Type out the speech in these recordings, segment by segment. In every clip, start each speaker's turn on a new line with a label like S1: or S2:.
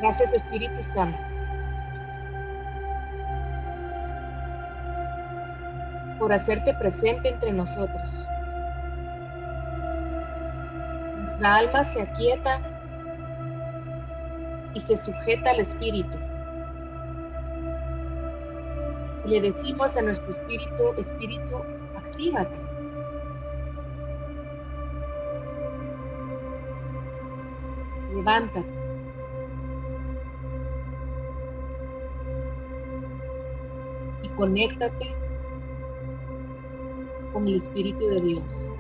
S1: Gracias, Espíritu Santo. Por hacerte presente entre nosotros. Nuestra alma se aquieta y se sujeta al Espíritu. Y le decimos a nuestro Espíritu, Espíritu, actívate. Levántate. Y conéctate con el Espíritu de Dios.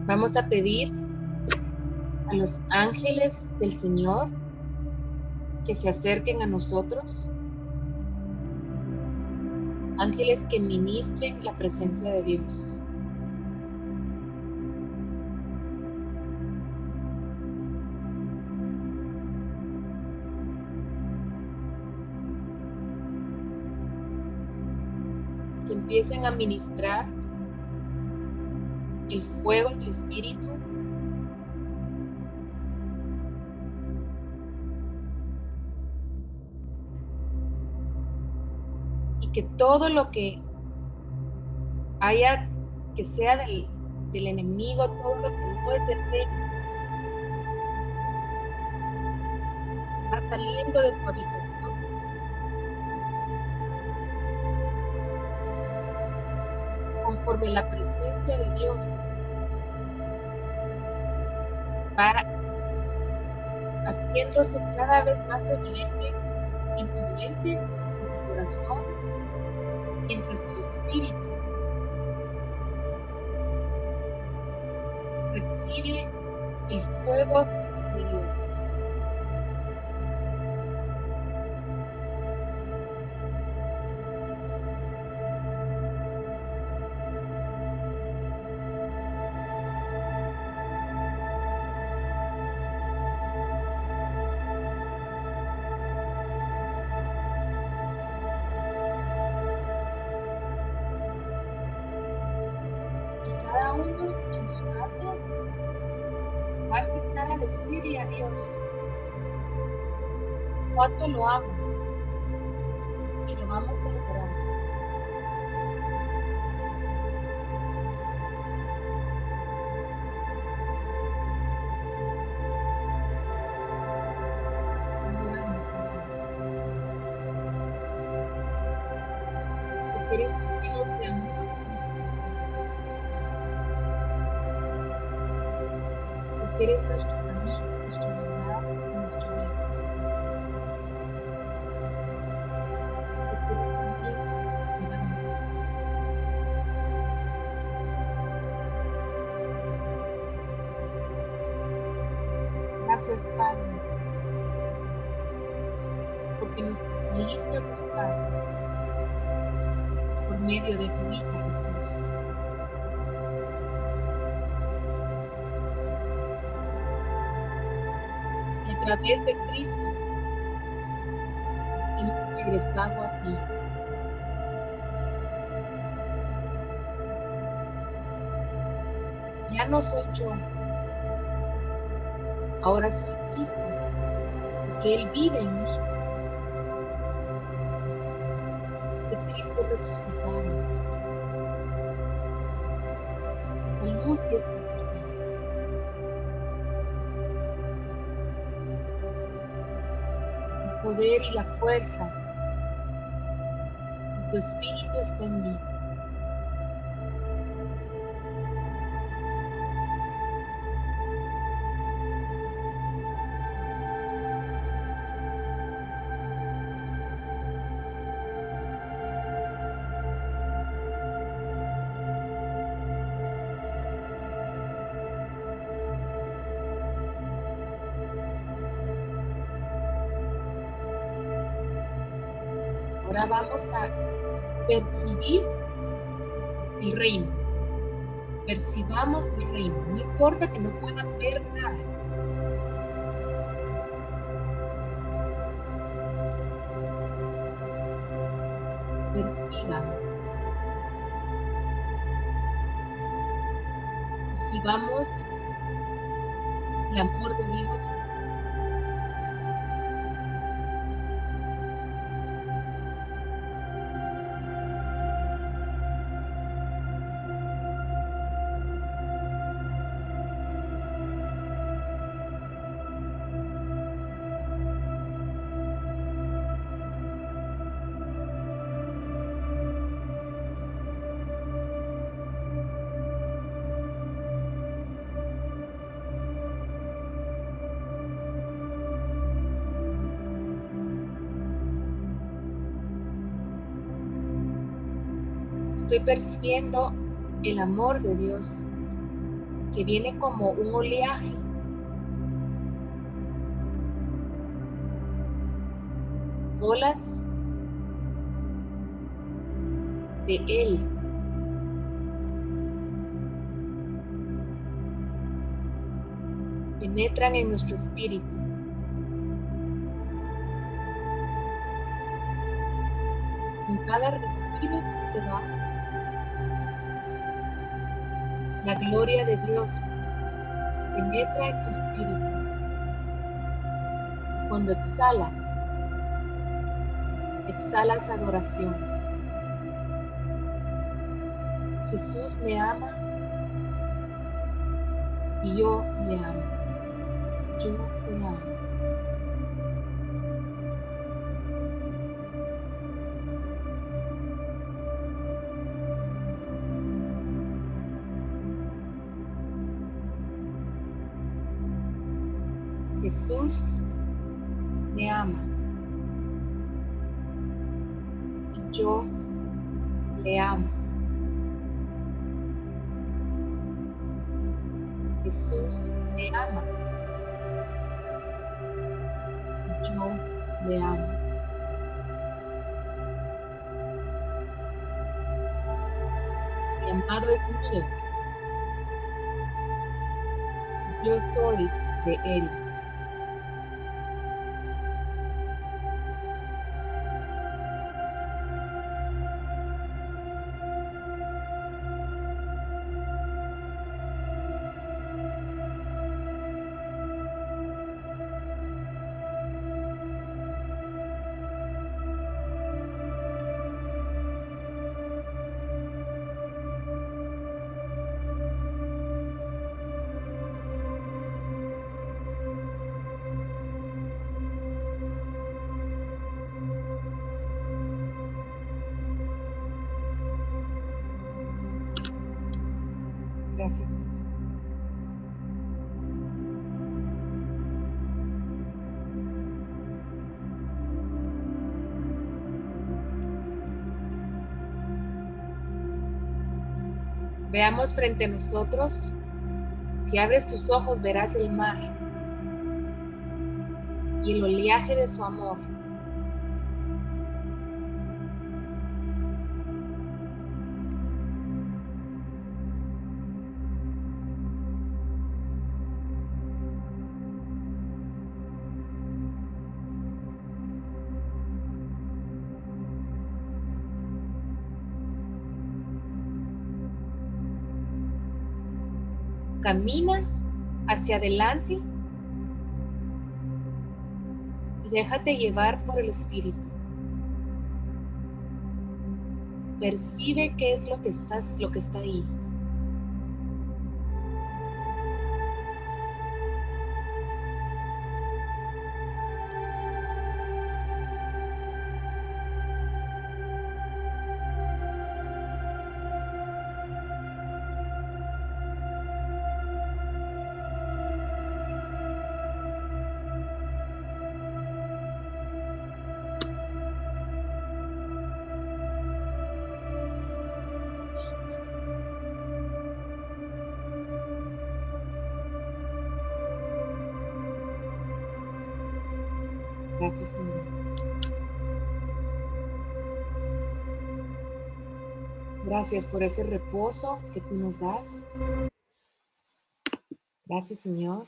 S1: Vamos a pedir a los ángeles del Señor que se acerquen a nosotros. Ángeles que ministren la presencia de Dios. Que empiecen a ministrar el fuego del Espíritu y que todo lo que haya que sea del enemigo, todo lo que no es de fe, va saliendo de tu habitación conforme la presencia de Dios va haciéndose cada vez más evidente en tu mente, en tu corazón, mientras tu espíritu recibe el fuego de Dios. Cada uno en su casa va a empezar a decirle a Dios cuánto lo ama y lo vamos a adorar. Lo adoramos, Señor. Porque eres un Dios de amor y misericordia. Porque eres nuestro camino, nuestra verdad y nuestra vida. Porque eres alguien que da mucho. Gracias, Padre, porque nos saliste a buscar por medio de tu Hijo Jesús. Y a través de Cristo hemos regresado a ti. Ya no soy yo, ahora soy Cristo, porque Él vive en mí. Ese Cristo resucitado, esa luz y esta verdad. El poder y la fuerza de tu Espíritu está en mí. Ahora vamos a percibir el reino. Percibamos el reino, no importa que no puedan ver nada. Perciban, percibamos el amor de Dios. Estoy percibiendo el amor de Dios que viene como un oleaje, olas de Él. Penetran en nuestro espíritu. Con cada respiro que das, la gloria de Dios penetra en tu espíritu. Cuando exhalas, exhalas adoración. Jesús me ama y yo le amo. Yo te amo. Jesús me ama y yo le amo. Jesús me ama y yo le amo. Mi amado es mío. Yo soy de Él. Gracias, Señor. Veamos frente a nosotros. Si abres tus ojos, verás el mar y el oleaje de su amor. Camina hacia adelante y déjate llevar por el Espíritu. Percibe qué es lo que está ahí. Gracias, Señor. Gracias por ese reposo que tú nos das. Gracias, Señor.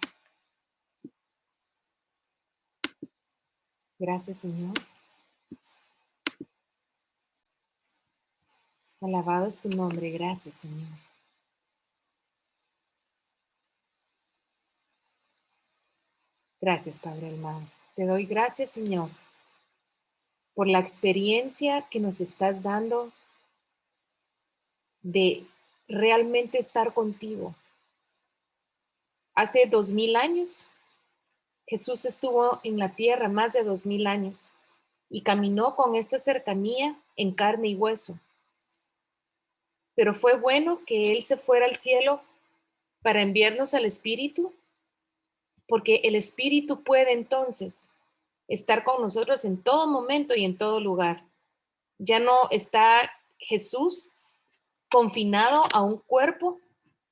S1: Gracias, Señor. Alabado es tu nombre. Gracias, Señor. Gracias, Padre amado. Te doy gracias, Señor, por la experiencia que nos estás dando de realmente estar contigo. Hace 2000 años, Jesús estuvo en la tierra, más de 2000 años, y caminó con esta cercanía en carne y hueso. Pero fue bueno que Él se fuera al cielo para enviarnos al Espíritu, porque el Espíritu puede entonces estar con nosotros en todo momento y en todo lugar. Ya no está Jesús confinado a un cuerpo,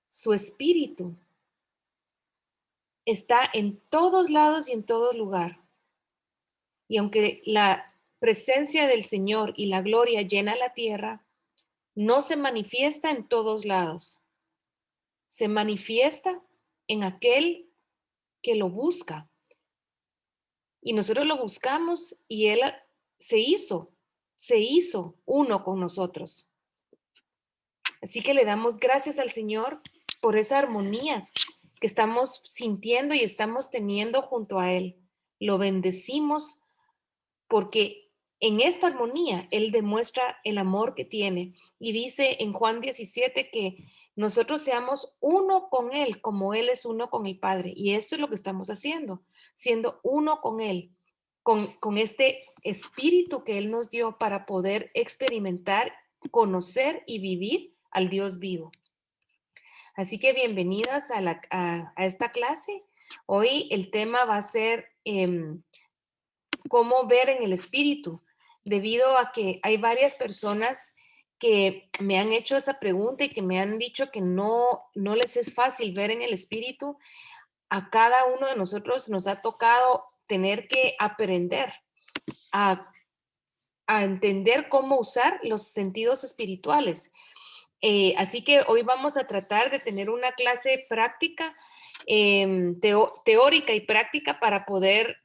S1: su Espíritu está en todos lados y en todo lugar. Y aunque la presencia del Señor y la gloria llena la tierra, no se manifiesta en todos lados. Se manifiesta en aquel que lo busca. Y nosotros lo buscamos y Él se hizo uno con nosotros. Así que le damos gracias al Señor por esa armonía que estamos sintiendo y estamos teniendo junto a Él. Lo bendecimos porque en esta armonía Él demuestra el amor que tiene. Y dice en Juan 17 que nosotros seamos uno con Él, como Él es uno con el Padre. Y eso es lo que estamos haciendo, siendo uno con Él, con este espíritu que Él nos dio para poder experimentar, conocer y vivir al Dios vivo. Así que bienvenidas a esta clase. Hoy el tema va a ser cómo ver en el espíritu, debido a que hay varias personas que me han hecho esa pregunta y que me han dicho que no les es fácil ver en el espíritu. A cada uno de nosotros nos ha tocado tener que aprender a, a entender cómo usar los sentidos espirituales. Así que hoy vamos a tratar de tener una clase práctica, teórica y práctica para poder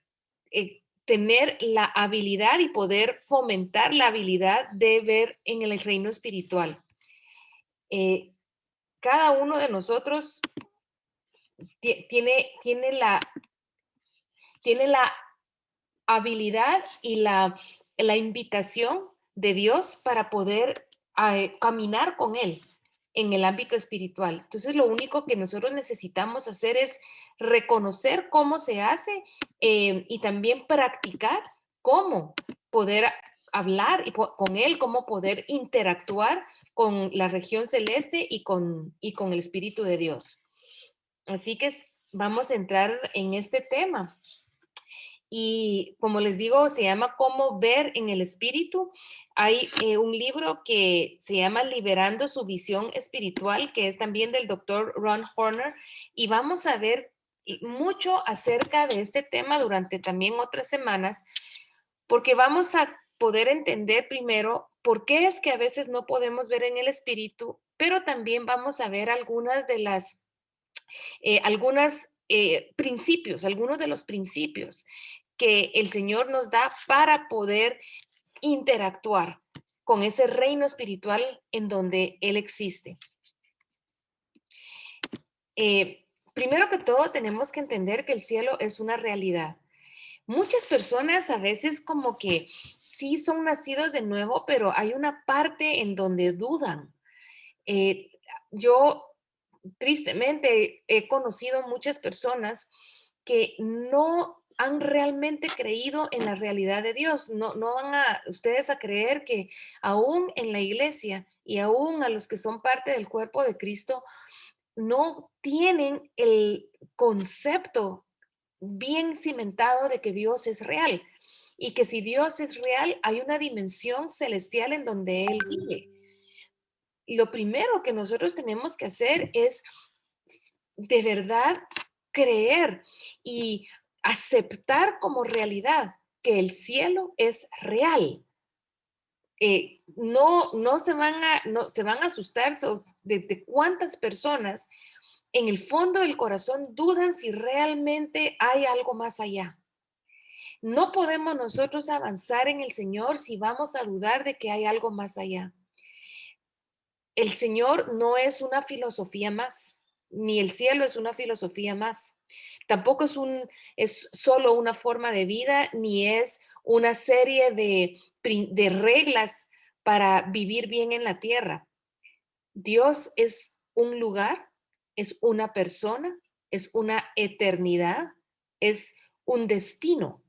S1: tener la habilidad y poder fomentar la habilidad de ver en el reino espiritual. Cada uno de nosotros tiene la habilidad y la invitación de Dios para poder caminar con Él en el ámbito espiritual. Entonces, lo único que nosotros necesitamos hacer es reconocer cómo se hace y también practicar cómo poder hablar con Él, cómo poder interactuar con la región celeste y con el Espíritu de Dios. Así que vamos a entrar en este tema. Y como les digo, se llama Cómo ver en el espíritu. Hay un libro que se llama Liberando su visión espiritual, que es también del doctor Ron Horner, y vamos a ver mucho acerca de este tema durante también otras semanas, porque vamos a poder entender primero por qué es que a veces no podemos ver en el espíritu, pero también vamos a ver algunas de las principios, algunos de los principios que el Señor nos da para poder interactuar con ese reino espiritual en donde Él existe. Primero que todo, tenemos que entender que el cielo es una realidad. Muchas personas a veces como que sí son nacidos de nuevo, pero hay una parte en donde dudan. Yo tristemente he conocido muchas personas que no han realmente creído en la realidad de Dios. No van ustedes a creer que aún en la iglesia y aún a los que son parte del cuerpo de Cristo, no tienen el concepto bien cimentado de que Dios es real y que si Dios es real, hay una dimensión celestial en donde Él vive. Lo primero que nosotros tenemos que hacer es de verdad creer y aceptar como realidad que el cielo es real. no no se van a asustar de cuántas personas en el fondo del corazón dudan si realmente hay algo más allá. No podemos nosotros avanzar en el Señor si vamos a dudar de que hay algo más allá. El Señor no es una filosofía más, ni el cielo es una filosofía más. Tampoco es solo una forma de vida, ni es una serie de reglas para vivir bien en la tierra. Dios es un lugar, es una persona, es una eternidad, es un destino.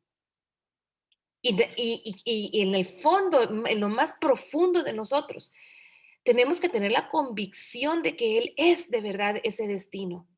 S1: Y en el fondo, en lo más profundo de nosotros, tenemos que tener la convicción de que Él es de verdad ese destino.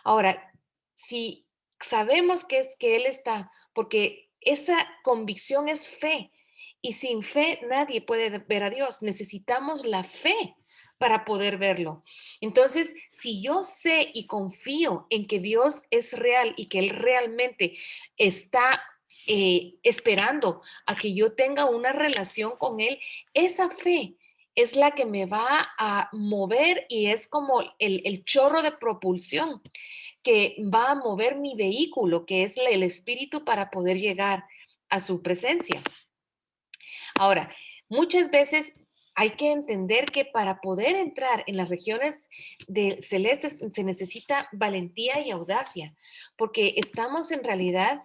S1: Ahora, si sabemos que es que Él está, porque esa convicción es fe, y sin fe nadie puede ver a Dios. Necesitamos la fe para poder verlo. Entonces, si yo sé y confío en que Dios es real y que Él realmente está esperando a que yo tenga una relación con Él, esa fe es la que me va a mover y es como el chorro de propulsión que va a mover mi vehículo, que es el espíritu para poder llegar a su presencia. Ahora, muchas veces hay que entender que para poder entrar en las regiones celestes se necesita valentía y audacia, porque estamos en realidad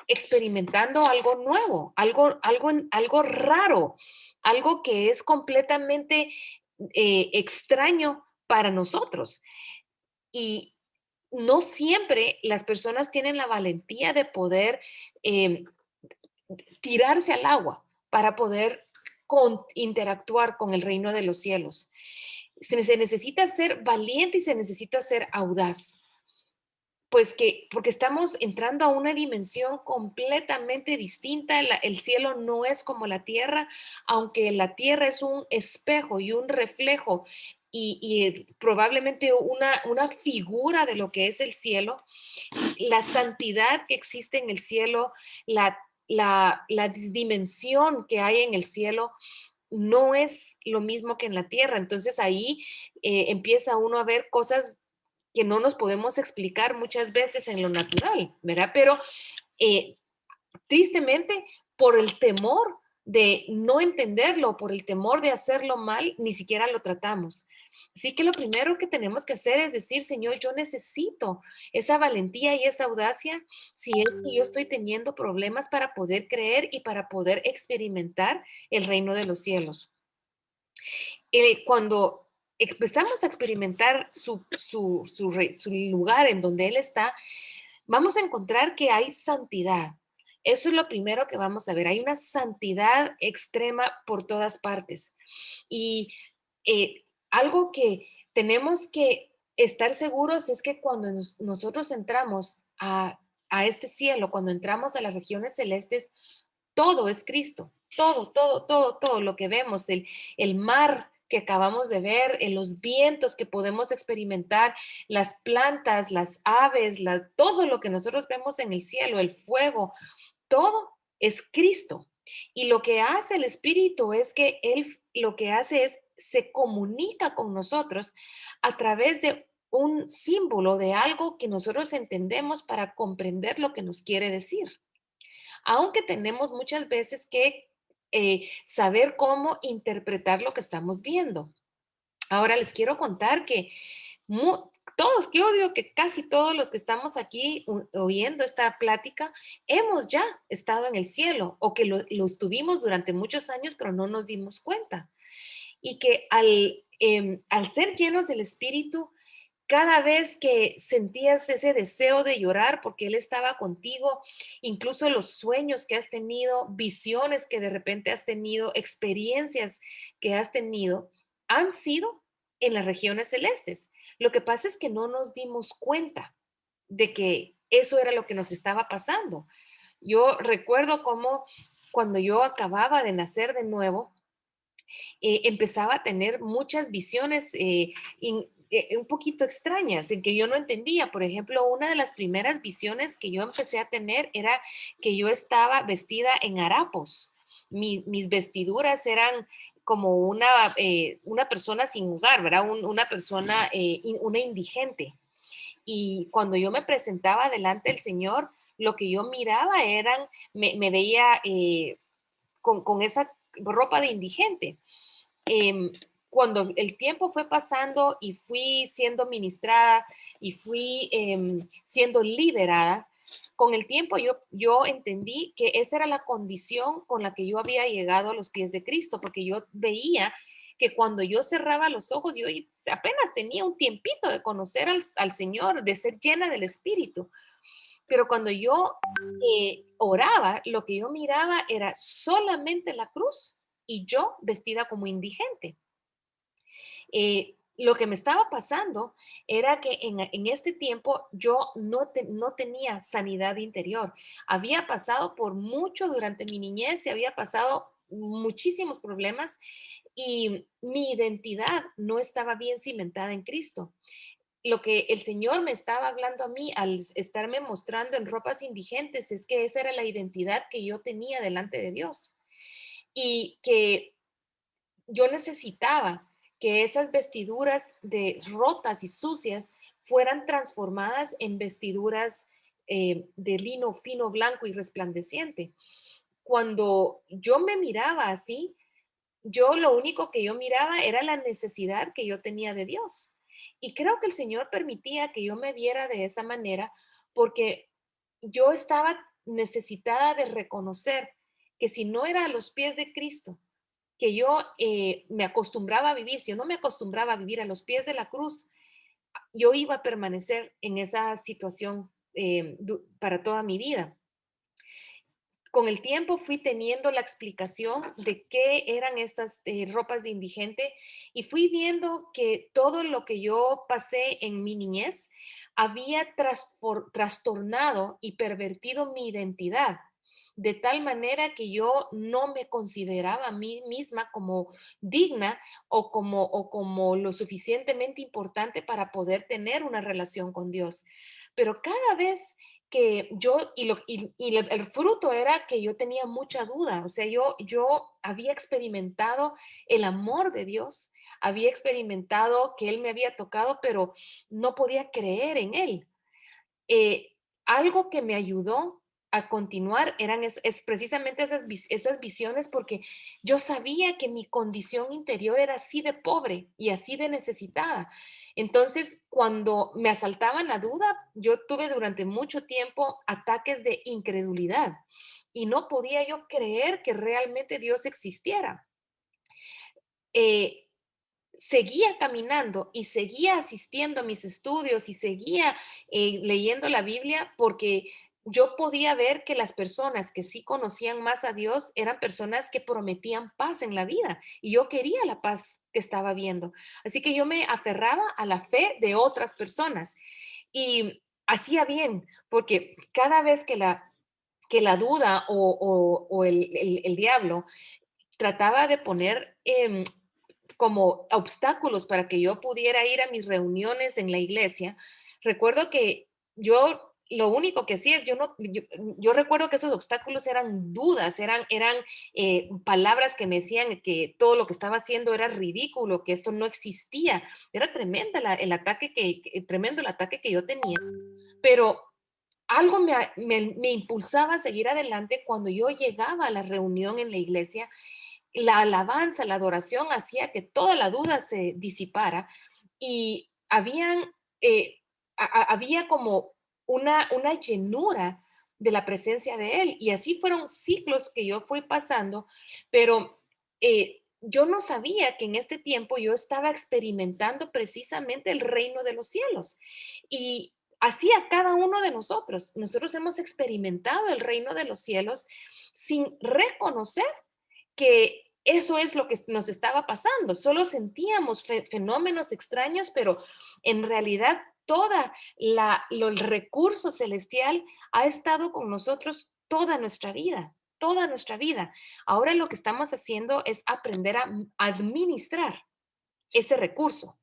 S1: experimentando algo nuevo, algo raro, algo que es completamente extraño para nosotros. Y no siempre las personas tienen la valentía de poder em, tirarse al agua para poder interactuar con el reino de los cielos. Se necesita ser valiente y se necesita ser audaz. Pues que, porque estamos entrando a una dimensión completamente distinta. El cielo no es como la tierra, aunque la tierra es un espejo y un reflejo y probablemente una figura de lo que es el cielo. La santidad que existe en el cielo, la dimensión que hay en el cielo, no es lo mismo que en la tierra. Entonces ahí empieza uno a ver cosas que no nos podemos explicar muchas veces en lo natural, ¿verdad? Pero eh, tristemente, por el temor de no entenderlo, por el temor de hacerlo mal, ni siquiera lo tratamos. Así que lo primero que tenemos que hacer es decir, Señor, yo necesito esa valentía y esa audacia si es que yo estoy teniendo problemas para poder creer y para poder experimentar el reino de los cielos. Cuando empezamos a experimentar su lugar en donde Él está, vamos a encontrar que hay santidad. Eso es lo primero que vamos a ver. Hay una santidad extrema por todas partes. Y algo que tenemos que estar seguros es que cuando nosotros entramos a este cielo, cuando entramos a las regiones celestes, todo es Cristo. Todo lo que vemos, el mar que acabamos de ver, en los vientos que podemos experimentar, las plantas, las aves, todo lo que nosotros vemos en el cielo, el fuego, todo es Cristo. Y lo que hace el Espíritu es que Él lo que hace es se comunica con nosotros a través de un símbolo de algo que nosotros entendemos para comprender lo que nos quiere decir. Aunque tenemos muchas veces que saber cómo interpretar lo que estamos viendo. Ahora les quiero contar que todos, yo digo que casi todos los que estamos aquí oyendo esta plática, hemos ya estado en el cielo o que lo estuvimos durante muchos años, pero no nos dimos cuenta. Y que al ser llenos del Espíritu, cada vez que sentías ese deseo de llorar porque Él estaba contigo, incluso los sueños que has tenido, visiones que de repente has tenido, experiencias que has tenido, han sido en las regiones celestes. Lo que pasa es que no nos dimos cuenta de que eso era lo que nos estaba pasando. Yo recuerdo cómo cuando yo acababa de nacer de nuevo, empezaba a tener muchas visiones un poquito extrañas, en que yo no entendía. Por ejemplo, una de las primeras visiones que yo empecé a tener era que yo estaba vestida en harapos. mis vestiduras eran como una persona sin hogar, ¿verdad? Una persona, una indigente. Y cuando yo me presentaba delante del Señor, lo que yo miraba me veía con esa ropa de indigente. Em, Cuando el tiempo fue pasando y fui siendo ministrada y fui siendo liberada, con el tiempo yo entendí que esa era la condición con la que yo había llegado a los pies de Cristo, porque yo veía que cuando yo cerraba los ojos, yo apenas tenía un tiempito de conocer al Señor, de ser llena del Espíritu, pero cuando yo oraba, lo que yo miraba era solamente la cruz y yo vestida como indigente. Lo que me estaba pasando era que en este tiempo yo no tenía sanidad interior. Había pasado por mucho durante mi niñez y había pasado muchísimos problemas y mi identidad no estaba bien cimentada en Cristo. Lo que el Señor me estaba hablando a mí al estarme mostrando en ropas indigentes es que esa era la identidad que yo tenía delante de Dios y que yo necesitaba que esas vestiduras de rotas y sucias fueran transformadas en vestiduras de lino fino, blanco y resplandeciente. Cuando yo me miraba así, yo lo único que yo miraba era la necesidad que yo tenía de Dios. Y creo que el Señor permitía que yo me viera de esa manera porque yo estaba necesitada de reconocer que si no era a los pies de Cristo, que yo me acostumbraba a vivir, si yo no me acostumbraba a vivir a los pies de la cruz, yo iba a permanecer en esa situación para toda mi vida. Con el tiempo fui teniendo la explicación de qué eran estas ropas de indigente y fui viendo que todo lo que yo pasé en mi niñez había trastornado y pervertido mi identidad, de tal manera que yo no me consideraba a mí misma como digna o como lo suficientemente importante para poder tener una relación con Dios. Pero cada vez que yo, y el fruto era que yo tenía mucha duda, o sea, yo había experimentado el amor de Dios, había experimentado que Él me había tocado, pero no podía creer en Él. eh, Algo que me ayudó a continuar es precisamente esas visiones, porque yo sabía que mi condición interior era así de pobre y así de necesitada. Entonces, cuando me asaltaban la duda, yo tuve durante mucho tiempo ataques de incredulidad y no podía yo creer que realmente Dios existiera. Eh, Seguía caminando y seguía asistiendo a mis estudios y seguía leyendo la Biblia porque yo podía ver que las personas que sí conocían más a Dios eran personas que prometían paz en la vida y yo quería la paz que estaba viendo. Así que yo me aferraba a la fe de otras personas y hacía bien porque cada vez que la duda o el diablo trataba de poner como obstáculos para que yo pudiera ir a mis reuniones en la iglesia, recuerdo que yo lo único que hacía es, yo recuerdo que esos obstáculos eran dudas, eran palabras que me decían que todo lo que estaba haciendo era ridículo, que esto no existía. Era tremenda el ataque tremendo el ataque que yo tenía, pero algo me impulsaba a seguir adelante cuando yo llegaba a la reunión en la iglesia. La alabanza, la adoración hacía que toda la duda se disipara y eh, había como una llenura de la presencia de Él. Y así fueron ciclos que yo fui pasando, pero yo no sabía que en este tiempo yo estaba experimentando precisamente el reino de los cielos. Y así a cada uno de nosotros. Nosotros hemos experimentado el reino de los cielos sin reconocer que eso es lo que nos estaba pasando. Solo sentíamos fenómenos extraños, pero en realidad el recurso celestial ha estado con nosotros toda nuestra vida, toda nuestra vida. Ahora lo que estamos haciendo es aprender a administrar ese recurso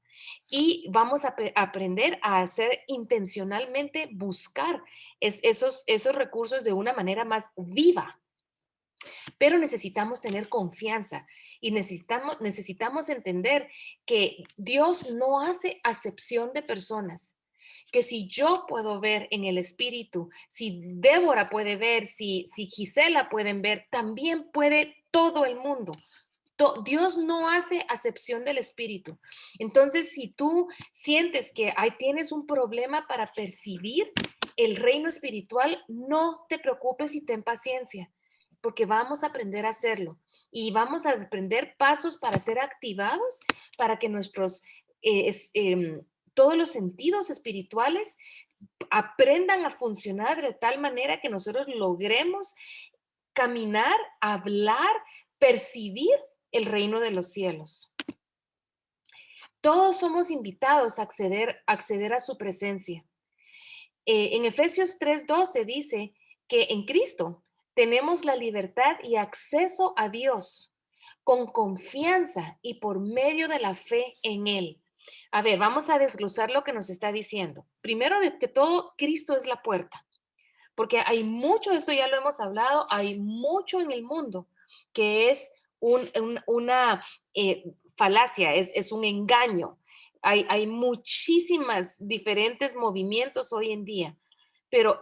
S1: y vamos a aprender a hacer intencionalmente, buscar esos recursos de una manera más viva. pero necesitamos tener confianza y necesitamos entender que Dios no hace acepción de personas. Que si yo puedo ver en el espíritu, si Débora puede ver, si Gisela pueden ver, también puede todo el mundo. Dios no hace acepción del espíritu. Entonces, si tú sientes que ahí tienes un problema para percibir el reino espiritual, no te preocupes y ten paciencia, porque vamos a aprender a hacerlo y vamos a aprender pasos para ser activados, para que nuestros, todos los sentidos espirituales aprendan a funcionar de tal manera que nosotros logremos caminar, hablar, percibir el reino de los cielos. Todos somos invitados a acceder a su presencia. En Efesios 3:12 dice que en Cristo tenemos la libertad y acceso a Dios con confianza y por medio de la fe en Él. A ver, vamos a desglosar lo que nos está diciendo. Primero de que todo, Cristo es la puerta, porque hay mucho, eso ya lo hemos hablado, hay mucho en el mundo que es una falacia, es un engaño. Hay muchísimas diferentes movimientos hoy en día, pero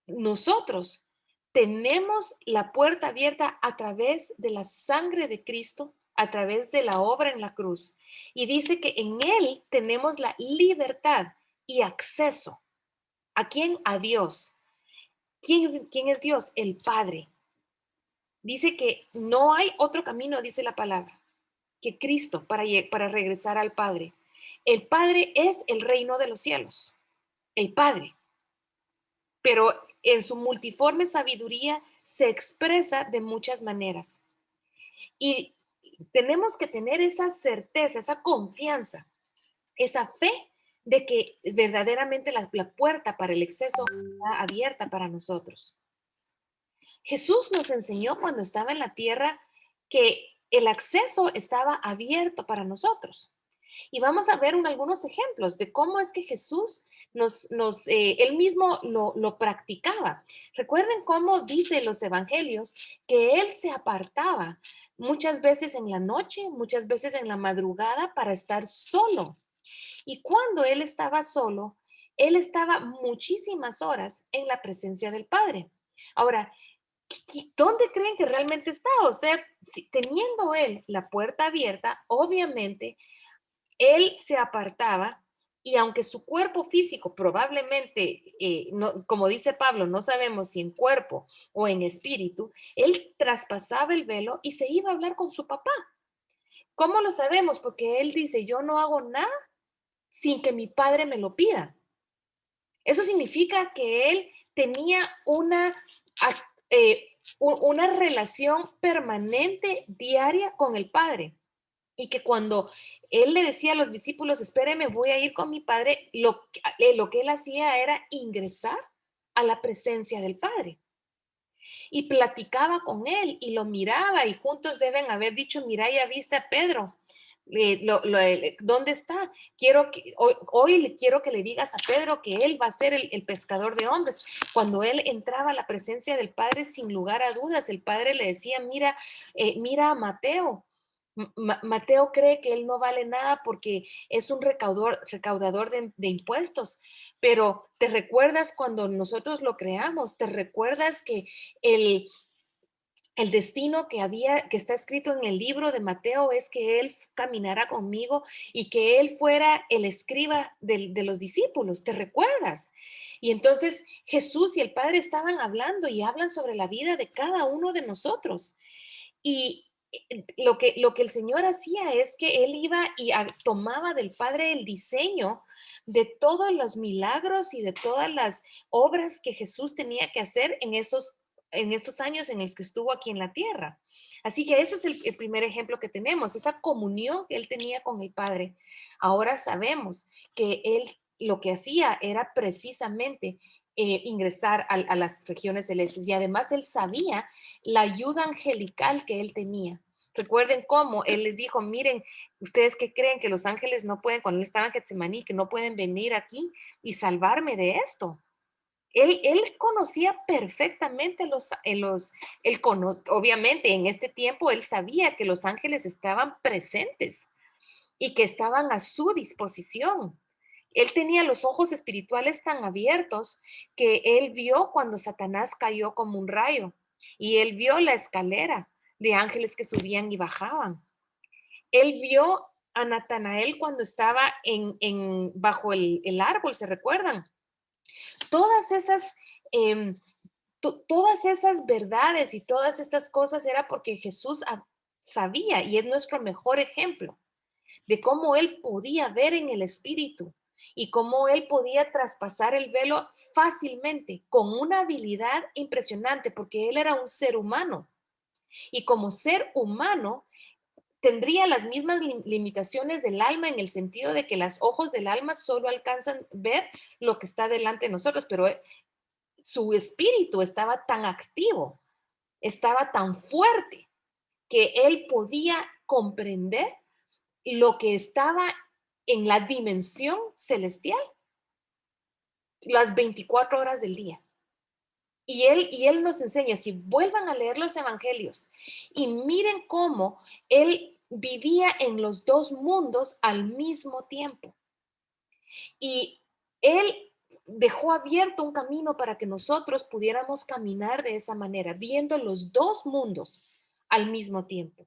S1: nosotros tenemos la puerta abierta a través de la sangre de Cristo, a través de la obra en la cruz. Y dice que en Él tenemos la libertad y acceso. ¿A quién? A Dios. ¿Quién es Dios? El Padre. Dice que no hay otro camino, dice la palabra, que Cristo para regresar al Padre. El Padre es el reino de los cielos, el Padre, pero en su multiforme sabiduría se expresa de muchas maneras. Y tenemos que tener esa certeza, esa confianza, esa fe de que verdaderamente la puerta para el acceso está abierta para nosotros. Jesús nos enseñó cuando estaba en la tierra que el acceso estaba abierto para nosotros. Y vamos a ver algunos ejemplos de cómo es que Jesús él mismo lo practicaba. Recuerden cómo dice los evangelios que él se apartaba muchas veces en la noche, muchas veces en la madrugada para estar solo. Y cuando él estaba solo, él estaba muchísimas horas en la presencia del Padre. Ahora, ¿dónde creen que realmente está? O sea, teniendo él la puerta abierta, obviamente él se apartaba y aunque su cuerpo físico probablemente, como dice Pablo, no sabemos si en cuerpo o en espíritu, él traspasaba el velo y se iba a hablar con su papá. ¿Cómo lo sabemos? Porque él dice, yo no hago nada sin que mi padre me lo pida. Eso significa que él tenía una relación permanente, diaria con el Padre. Y que cuando él le decía a los discípulos, espéreme, voy a ir con mi Padre, lo que él hacía era ingresar a la presencia del Padre. Y platicaba con él y lo miraba y juntos deben haber dicho, mira, ya viste a Pedro. ¿Dónde está? Hoy le quiero que le digas a Pedro que él va a ser el pescador de hombres. Cuando él entraba a la presencia del Padre, sin lugar a dudas, el Padre le decía, mira a Mateo. Mateo cree que él no vale nada porque es un recaudador de impuestos, pero te recuerdas cuando nosotros lo creamos, te recuerdas que el, el destino que está escrito en el libro de Mateo es que él caminara conmigo y que él fuera el escriba de los discípulos, ¿te recuerdas? Y entonces Jesús y el Padre estaban hablando y hablan sobre la vida de cada uno de nosotros. Y lo que el Señor hacía es que Él iba y tomaba del Padre el diseño de todos los milagros y de todas las obras que Jesús tenía que hacer en estos años en los que estuvo aquí en la tierra. Así que ese es el primer ejemplo que tenemos, esa comunión que Él tenía con el Padre. Ahora sabemos que Él lo que hacía era precisamente ingresar a las regiones celestes y además Él sabía la ayuda angelical que él tenía. Recuerden cómo él les dijo, miren, ustedes que creen que los ángeles no pueden, cuando él estaba en Getsemaní, que no pueden venir aquí y salvarme de esto. Él conocía perfectamente obviamente en este tiempo él sabía que los ángeles estaban presentes y que estaban a su disposición. Él tenía los ojos espirituales tan abiertos que él vio cuando Satanás cayó como un rayo y él vio la escalera de ángeles que subían y bajaban. Él vio a Natanael cuando estaba bajo el árbol, ¿se recuerdan? Todas esas, em, todas esas verdades y todas estas cosas era porque Jesús sabía y es nuestro mejor ejemplo de cómo él podía ver en el espíritu y cómo él podía traspasar el velo fácilmente, con una habilidad impresionante, porque él era un ser humano. Y como ser humano, tendría las mismas limitaciones del alma en el sentido de que los ojos del alma solo alcanzan a ver lo que está delante de nosotros, pero su espíritu estaba tan activo, estaba tan fuerte, que él podía comprender lo que estaba en la dimensión celestial las 24 horas del día. Y él nos enseña, si vuelvan a leer los evangelios y miren cómo él vivía en los dos mundos al mismo tiempo. Y él dejó abierto un camino para que nosotros pudiéramos caminar de esa manera, viendo los dos mundos al mismo tiempo.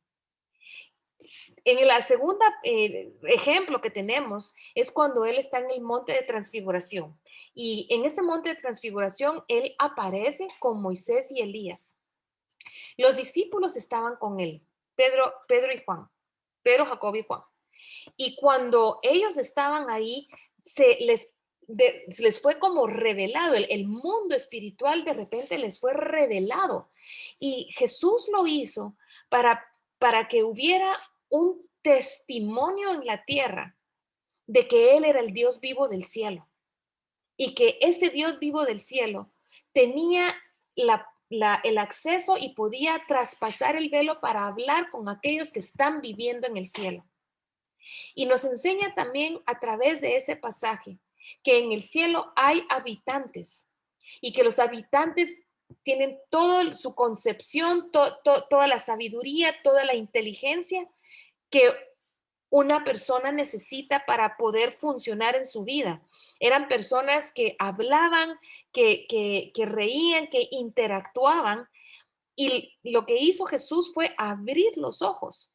S1: En la segunda ejemplo que tenemos es cuando él está en el monte de transfiguración. Y en este monte de transfiguración, él aparece con Moisés y Elías. Los discípulos estaban con él, Pedro y Juan, Pedro, Jacob y Juan. Y cuando ellos estaban ahí, se les fue como revelado, el mundo espiritual de repente les fue revelado. Y Jesús lo hizo para que hubiera un testimonio en la tierra de que Él era el Dios vivo del cielo y que este Dios vivo del cielo tenía el acceso y podía traspasar el velo para hablar con aquellos que están viviendo en el cielo. Y nos enseña también a través de ese pasaje que en el cielo hay habitantes y que los habitantes tienen toda su concepción, toda la sabiduría, toda la inteligencia que una persona necesita para poder funcionar en su vida. Eran personas que hablaban, que reían, que interactuaban, y lo que hizo Jesús fue abrir los ojos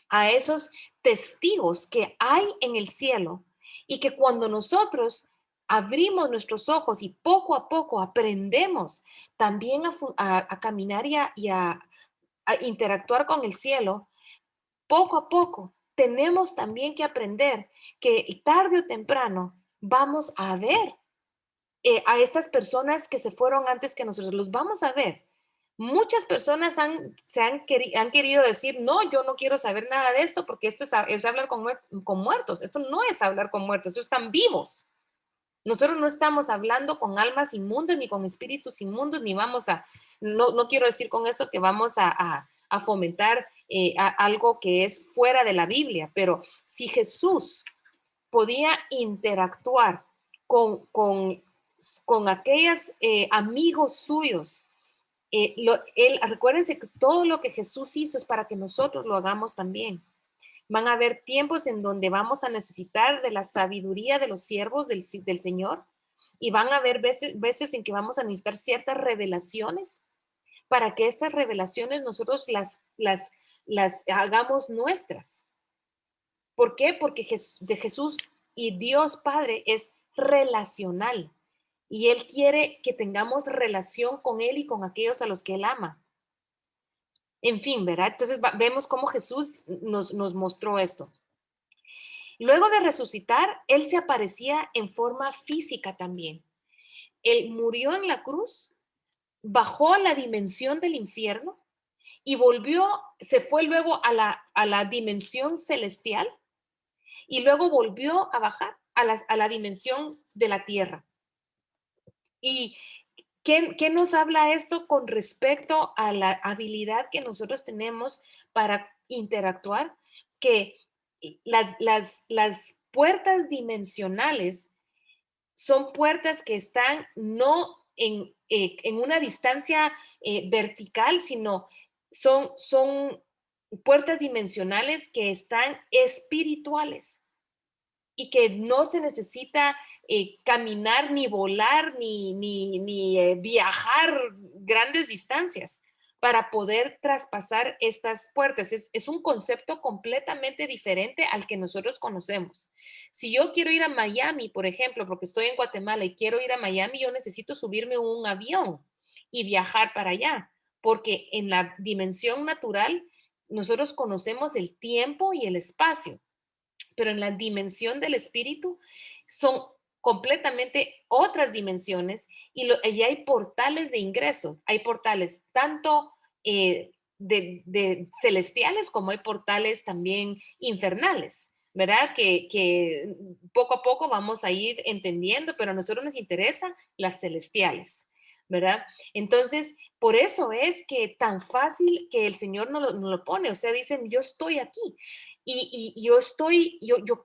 S1: a esos testigos que hay en el cielo y que cuando nosotros abrimos nuestros ojos y poco a poco aprendemos también a caminar a interactuar con el cielo, poco a poco tenemos también que aprender que tarde o temprano vamos a ver a estas personas que se fueron antes que nosotros, los vamos a ver. Muchas personas han querido decir, no, yo no quiero saber nada de esto porque esto es hablar con muertos. Esto no es hablar con muertos, ellos están vivos. Nosotros no estamos hablando con almas inmundas ni con espíritus inmundos, ni vamos a, no quiero decir con eso que vamos a fomentar algo que es fuera de la Biblia, pero si Jesús podía interactuar con aquellos amigos suyos, recuérdense que todo lo que Jesús hizo es para que nosotros lo hagamos también. Van a haber tiempos en donde vamos a necesitar de la sabiduría de los siervos del Señor y van a haber veces en que vamos a necesitar ciertas revelaciones para que estas revelaciones nosotros las hagamos nuestras. ¿Por qué? Porque de Jesús y Dios Padre es relacional y Él quiere que tengamos relación con Él y con aquellos a los que Él ama. En fin, ¿verdad? Entonces vemos cómo Jesús nos mostró esto. Luego de resucitar, Él se aparecía en forma física también. Él murió en la cruz, bajó a la dimensión del infierno y se fue luego a la dimensión celestial y luego volvió a bajar a la dimensión de la tierra. ¿Y qué nos habla esto con respecto a la habilidad que nosotros tenemos para interactuar? Que las puertas dimensionales son puertas que están no en una distancia vertical, sino son puertas dimensionales que están espirituales y que no se necesita caminar, ni volar, ni viajar grandes distancias para poder traspasar estas puertas. Es un concepto completamente diferente al que nosotros conocemos. Si yo quiero ir a Miami, por ejemplo, porque estoy en Guatemala y quiero ir a Miami, yo necesito subirme a un avión y viajar para allá, porque en la dimensión natural nosotros conocemos el tiempo y el espacio, pero en la dimensión del espíritu son completamente otras dimensiones y hay portales de ingreso, hay portales tanto de celestiales como hay portales también infernales, ¿verdad? Que poco a poco vamos a ir entendiendo, pero a nosotros nos interesan las celestiales, ¿verdad? Entonces, por eso es que tan fácil que el Señor nos lo pone, o sea, dicen, yo estoy aquí. Y yo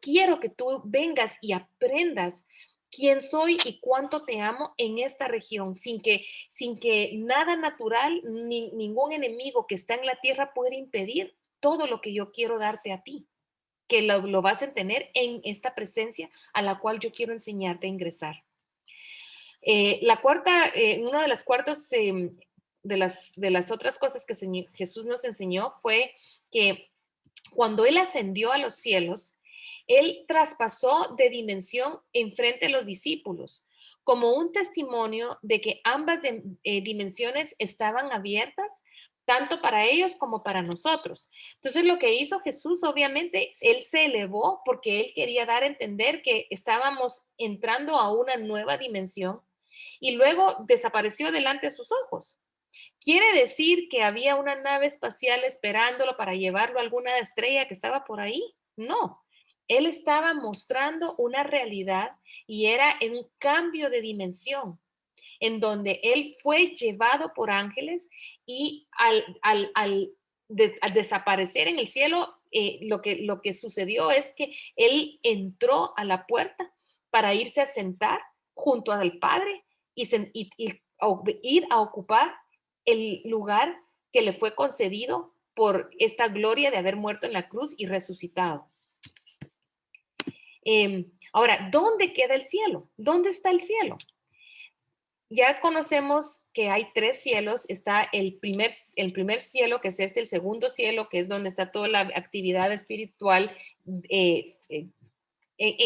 S1: quiero que tú vengas y aprendas quién soy y cuánto te amo en esta región, sin que nada natural, ni ningún enemigo que está en la tierra pueda impedir todo lo que yo quiero darte a ti, que lo vas a tener en esta presencia a la cual yo quiero enseñarte a ingresar. La cuarta, una de las cuartas, de las otras cosas que Jesús nos enseñó fue que cuando él ascendió a los cielos, él traspasó de dimensión enfrente a los discípulos, como un testimonio de que ambas dimensiones estaban abiertas, tanto para ellos como para nosotros. Entonces, lo que hizo Jesús, obviamente, él se elevó porque él quería dar a entender que estábamos entrando a una nueva dimensión y luego desapareció delante de sus ojos. ¿Quiere decir que había una nave espacial esperándolo para llevarlo a alguna estrella que estaba por ahí? No. Él estaba mostrando una realidad y era en un cambio de dimensión, en donde él fue llevado por ángeles y al desaparecer en el cielo, lo que sucedió es que él entró a la puerta para irse a sentar junto al Padre y ir a ocupar el lugar que le fue concedido por esta gloria de haber muerto en la cruz y resucitado. Ahora, ¿dónde queda el cielo? ¿Dónde está el cielo? Ya conocemos que hay tres cielos. Está el primer cielo, que es el segundo cielo, que es donde está toda la actividad espiritual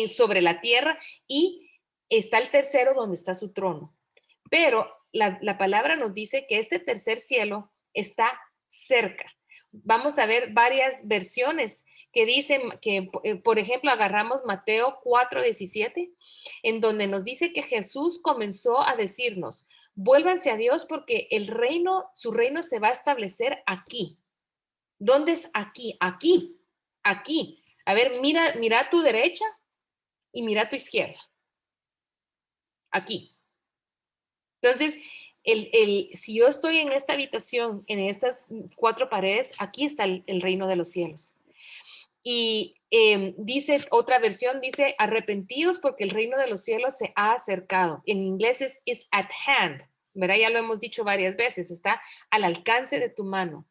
S1: sobre la tierra, y está el tercero donde está su trono. Pero la palabra nos dice que este tercer cielo está cerca. Vamos a ver varias versiones que dicen que, por ejemplo, agarramos Mateo 4:17, en donde nos dice que Jesús comenzó a decirnos, vuélvanse a Dios porque su reino se va a establecer aquí. ¿Dónde es aquí? Aquí, aquí. A ver, mira a tu derecha y mira a tu izquierda. Aquí. Entonces, si yo estoy en esta habitación, en estas cuatro paredes, aquí está el reino de los cielos. Y dice, otra versión dice, arrepentidos porque el reino de los cielos se ha acercado. En inglés es at hand, ¿verdad? Ya lo hemos dicho varias veces, está al alcance de tu mano.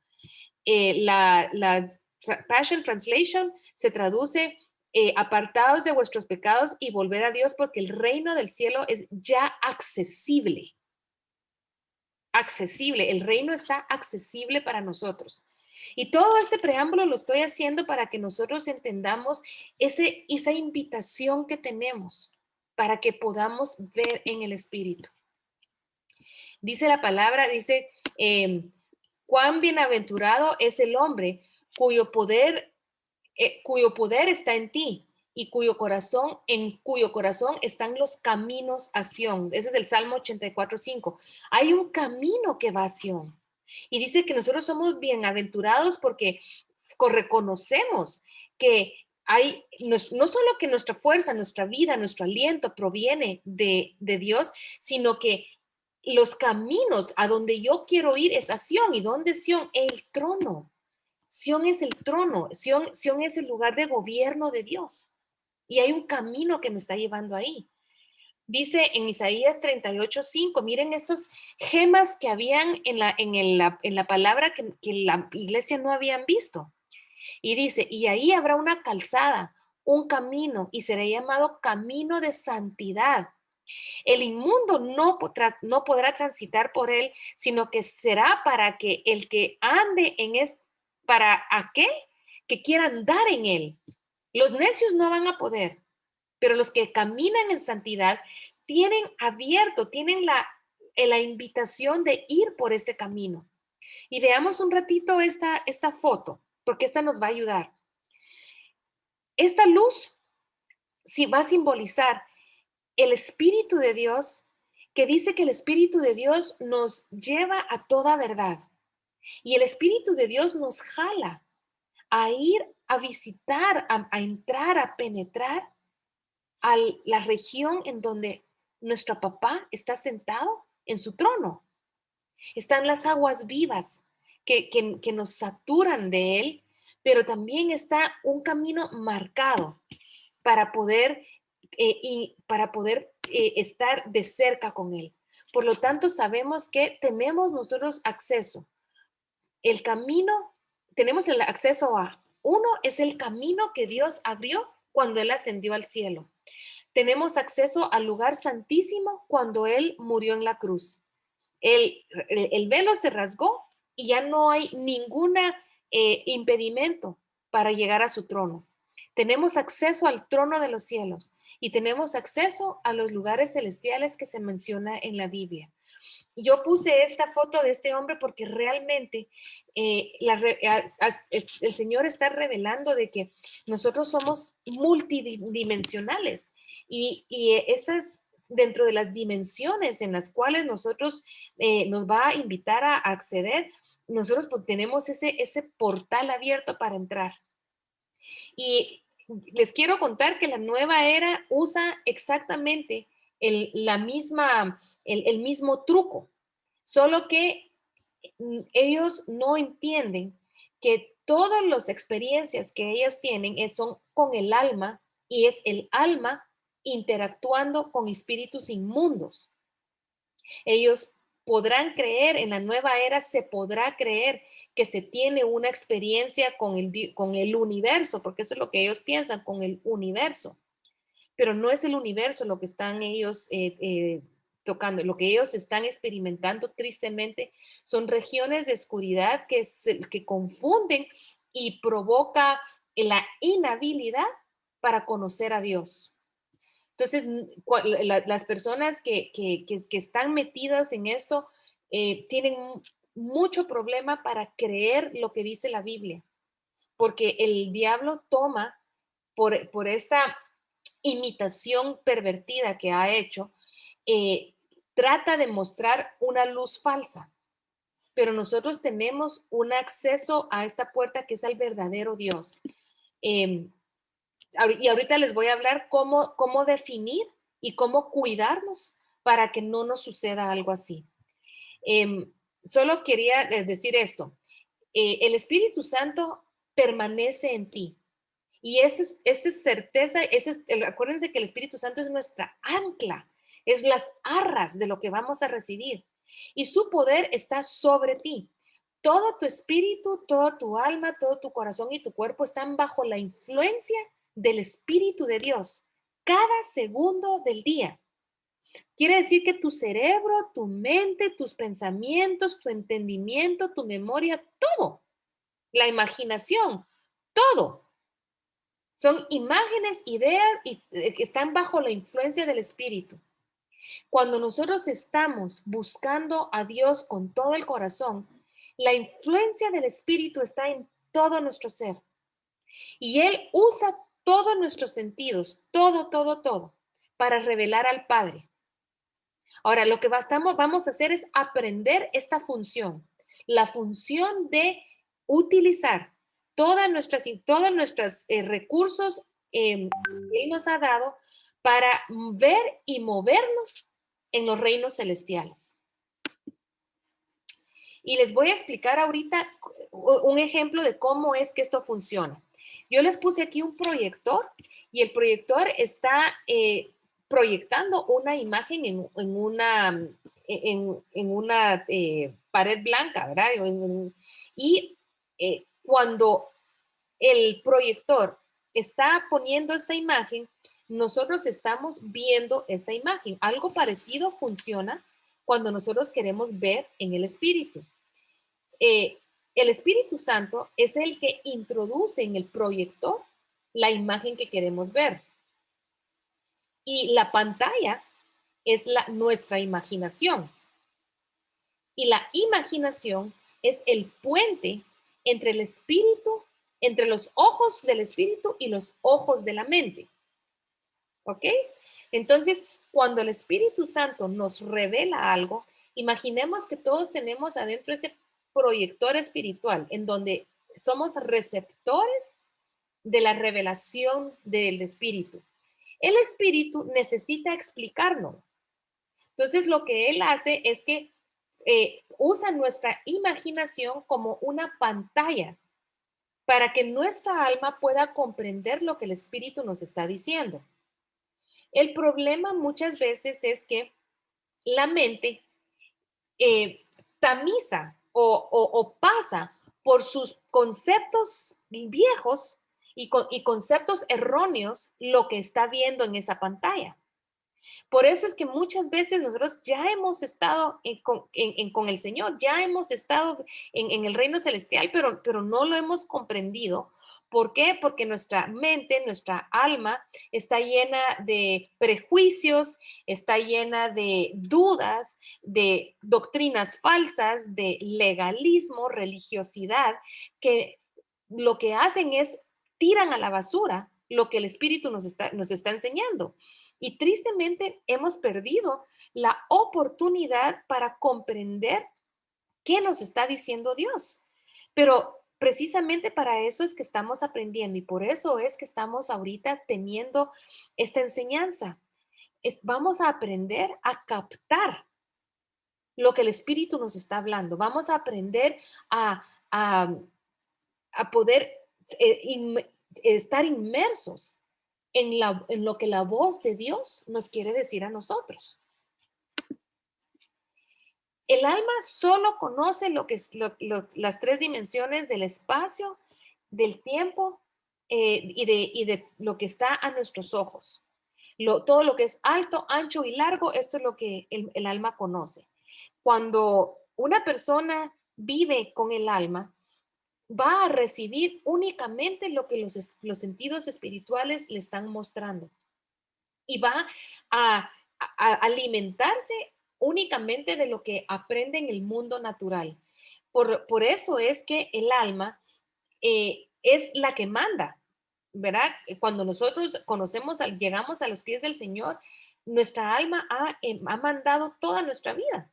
S1: La Passion Translation se traduce, apartados de vuestros pecados y volver a Dios porque el reino del cielo es ya accesible. Accesible, el reino está accesible para nosotros. Y todo este preámbulo lo estoy haciendo para que nosotros entendamos esa invitación que tenemos para que podamos ver en el Espíritu. Dice la palabra, dice, cuán bienaventurado es el hombre cuyo poder está en ti y en cuyo corazón están los caminos a Sión. Ese es el Salmo 84:5. Hay un camino que va a Sión. Y dice que nosotros somos bienaventurados porque reconocemos que no solo que nuestra fuerza, nuestra vida, nuestro aliento proviene de Dios, sino que los caminos a donde yo quiero ir es a Sión. ¿Y dónde es Sión? El trono. Sión es el trono, Sión es el lugar de gobierno de Dios. Y hay un camino que me está llevando ahí. Dice en Isaías 38:5, miren estos gemas que habían en la palabra que la iglesia no habían visto. Y dice, y ahí habrá una calzada, un camino, y será llamado camino de santidad. El inmundo no podrá transitar por él, sino que será para que el que ande en para aquel que quiera andar en él. Los necios no van a poder, pero los que caminan en santidad tienen abierto, tienen la invitación de ir por este camino. Y veamos un ratito esta foto, porque esta nos va a ayudar. Esta luz sí va a simbolizar el Espíritu de Dios, que dice que el Espíritu de Dios nos lleva a toda verdad. Y el Espíritu de Dios nos jala a ir a visitar, a entrar, a penetrar a la región en donde nuestro papá está sentado en su trono. Están las aguas vivas que nos saturan de él, pero también está un camino marcado para poder, estar de cerca con él. Por lo tanto, sabemos que tenemos nosotros acceso. El camino, tenemos el acceso a, uno es el camino que Dios abrió cuando él ascendió al cielo. Tenemos acceso al lugar santísimo cuando él murió en la cruz. El velo se rasgó y ya no hay ningún impedimento para llegar a su trono. Tenemos acceso al trono de los cielos y tenemos acceso a los lugares celestiales que se menciona en la Biblia. Yo puse esta foto de este hombre porque realmente el Señor está revelando de que nosotros somos multidimensionales y estas dentro de las dimensiones en las cuales nosotros nos va a invitar a acceder, nosotros pues, tenemos ese portal abierto para entrar. Y les quiero contar que la nueva era usa exactamente el mismo truco, solo que ellos no entienden que todas las experiencias que ellos tienen son con el alma y es el alma interactuando con espíritus inmundos. Ellos podrán creer, en la nueva era se podrá creer que se tiene una experiencia con el universo, porque eso es lo que ellos piensan, con el universo. Pero no es el universo lo que están ellos tocando. Lo que ellos están experimentando tristemente son regiones de oscuridad que confunden y provoca la inhabilidad para conocer a Dios. Entonces, las personas que están metidas en esto tienen mucho problema para creer lo que dice la Biblia, porque el diablo toma por esta imitación pervertida que ha hecho, trata de mostrar una luz falsa, pero nosotros tenemos un acceso a esta puerta que es el verdadero Dios. Em, y ahorita les voy a hablar cómo definir y cómo cuidarnos para que no nos suceda algo así. Solo quería decir esto. El Espíritu Santo permanece en ti. Y esa es certeza, acuérdense que el Espíritu Santo es nuestra ancla, es las arras de lo que vamos a recibir. Y su poder está sobre ti. Todo tu espíritu, toda tu alma, todo tu corazón y tu cuerpo están bajo la influencia del Espíritu de Dios cada segundo del día. Quiere decir que tu cerebro, tu mente, tus pensamientos, tu entendimiento, tu memoria, todo, la imaginación, todo son imágenes, ideas que están bajo la influencia del Espíritu. Cuando nosotros estamos buscando a Dios con todo el corazón, la influencia del Espíritu está en todo nuestro ser. Y Él usa todos nuestros sentidos, todo, para revelar al Padre. Ahora, lo que vamos a hacer es aprender esta función, la función de utilizar todos nuestros recursos que Él nos ha dado para ver y movernos en los reinos celestiales. Y les voy a explicar ahorita un ejemplo de cómo es que esto funciona. Yo les puse aquí un proyector y el proyector está proyectando una imagen en una pared blanca, ¿verdad? Y cuando el proyector está poniendo esta imagen, nosotros estamos viendo esta imagen. Algo parecido funciona cuando nosotros queremos ver en el espíritu. El Espíritu Santo es el que introduce en el proyector la imagen que queremos ver. Y la pantalla es nuestra imaginación. Y la imaginación es el puente entre el espíritu, entre los ojos del espíritu y los ojos de la mente. ¿Ok? Entonces, cuando el Espíritu Santo nos revela algo, imaginemos que todos tenemos adentro ese proyector espiritual en donde somos receptores de la revelación del Espíritu. El Espíritu necesita explicarnos. Entonces, lo que él hace es que usa nuestra imaginación como una pantalla para que nuestra alma pueda comprender lo que el Espíritu nos está diciendo. El problema muchas veces es que la mente tamiza o pasa por sus conceptos viejos y conceptos erróneos lo que está viendo en esa pantalla. Por eso es que muchas veces nosotros ya hemos estado con el Señor, ya hemos estado en el reino celestial, pero no lo hemos comprendido. ¿Por qué? Porque nuestra mente, nuestra alma está llena de prejuicios, está llena de dudas, de doctrinas falsas, de legalismo, religiosidad, que lo que hacen es tiran a la basura lo que el Espíritu nos está enseñando. Y tristemente hemos perdido la oportunidad para comprender qué nos está diciendo Dios. Pero precisamente para eso es que estamos aprendiendo y por eso es que estamos ahorita teniendo esta enseñanza. Vamos a aprender a captar lo que el Espíritu nos está hablando. Vamos a aprender a, a, a poder estar inmersos en lo que la voz de Dios nos quiere decir a nosotros. El alma solo conoce lo que es las tres dimensiones del espacio, del tiempo y de lo que está a nuestros ojos. Todo lo que es alto, ancho y largo, esto es lo que el alma conoce. Cuando una persona vive con el alma, va a recibir únicamente lo que los sentidos espirituales le están mostrando y va a alimentarse únicamente de lo que aprende en el mundo natural. Por eso es que el alma es la que manda, ¿verdad? Cuando nosotros llegamos a los pies del Señor, nuestra alma ha mandado toda nuestra vida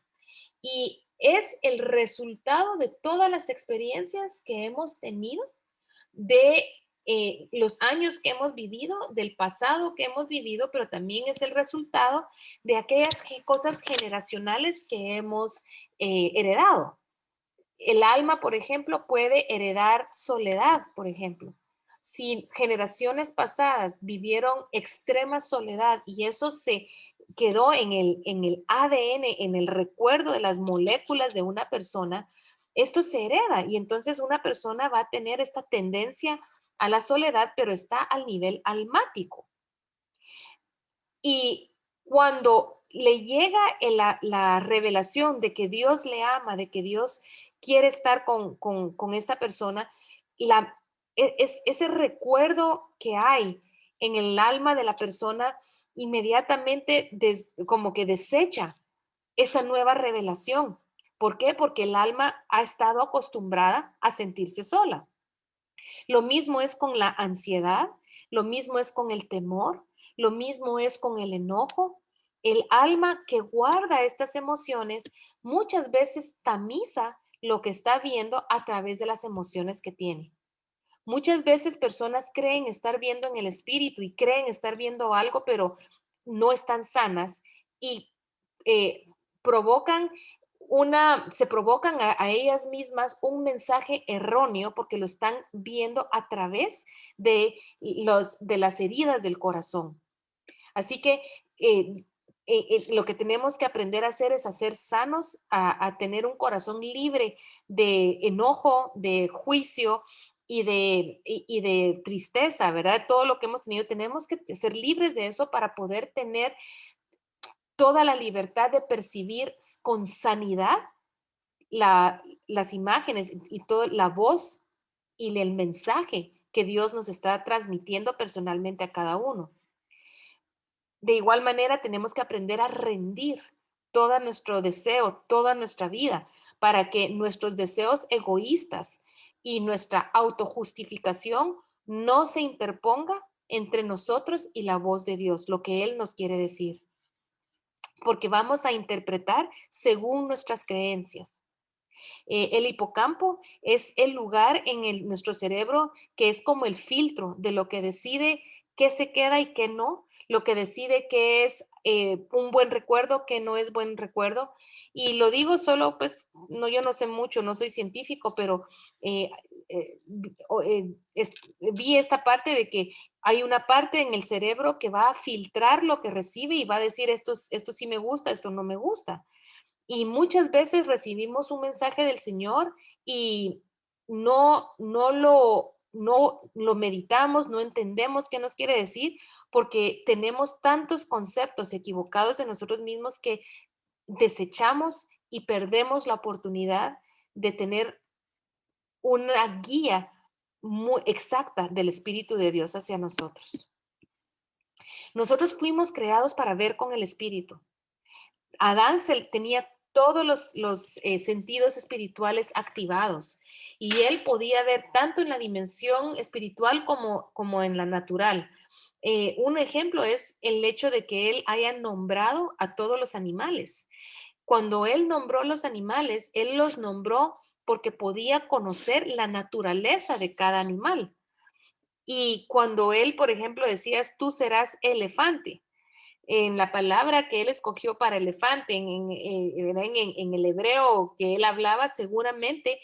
S1: y es el resultado de todas las experiencias que hemos tenido, de los años que hemos vivido, del pasado que hemos vivido, pero también es el resultado de aquellas cosas generacionales que hemos heredado. El alma, por ejemplo, puede heredar soledad, por ejemplo. Si generaciones pasadas vivieron extrema soledad y eso se quedó en el ADN, en el recuerdo de las moléculas de una persona, esto se hereda y entonces una persona va a tener esta tendencia a la soledad, pero está al nivel almático. Y cuando le llega la revelación de que Dios le ama, de que Dios quiere estar con esta persona, ese recuerdo que hay en el alma de la persona inmediatamente como que desecha esa nueva revelación. ¿Por qué? Porque el alma ha estado acostumbrada a sentirse sola. Lo mismo es con la ansiedad, lo mismo es con el temor, lo mismo es con el enojo. El alma que guarda estas emociones muchas veces tamiza lo que está viendo a través de las emociones que tiene. Muchas veces personas creen estar viendo en el espíritu y creen estar viendo algo, pero no están sanas y eh, provocan se provocan a ellas mismas un mensaje erróneo porque lo están viendo a través de las heridas del corazón. Así que eh, lo que tenemos que aprender a hacer es a ser sanos, a tener un corazón libre de enojo, de juicio y de tristeza, ¿verdad? Todo lo que hemos tenido, tenemos que ser libres de eso para poder tener toda la libertad de percibir con sanidad las imágenes y toda la voz y el mensaje que Dios nos está transmitiendo personalmente a cada uno. De igual manera, tenemos que aprender a rendir todo nuestro deseo, toda nuestra vida, para que nuestros deseos egoístas y nuestra autojustificación no se interponga entre nosotros y la voz de Dios, lo que Él nos quiere decir, porque vamos a interpretar según nuestras creencias. El hipocampo es el lugar en nuestro cerebro que es como el filtro de lo que decide qué se queda y qué no, lo que decide qué es un buen recuerdo, qué no es buen recuerdo. Y lo digo solo, pues, no, yo no sé mucho, no soy científico, pero eh, vi esta parte de que hay una parte en el cerebro que va a filtrar lo que recibe y va a decir esto sí me gusta, esto no me gusta. Y muchas veces recibimos un mensaje del Señor y no lo meditamos, no entendemos qué nos quiere decir, porque tenemos tantos conceptos equivocados de nosotros mismos que desechamos y perdemos la oportunidad de tener una guía muy exacta del Espíritu de Dios hacia nosotros. Nosotros fuimos creados para ver con el Espíritu. Adán tenía todos los sentidos espirituales activados y él podía ver tanto en la dimensión espiritual como en la natural. Un ejemplo es el hecho de que él haya nombrado a todos los animales. Cuando él nombró los animales, él los nombró porque podía conocer la naturaleza de cada animal. Y cuando él, por ejemplo, decías, tú serás elefante, en la palabra que él escogió para elefante, en el hebreo que él hablaba, seguramente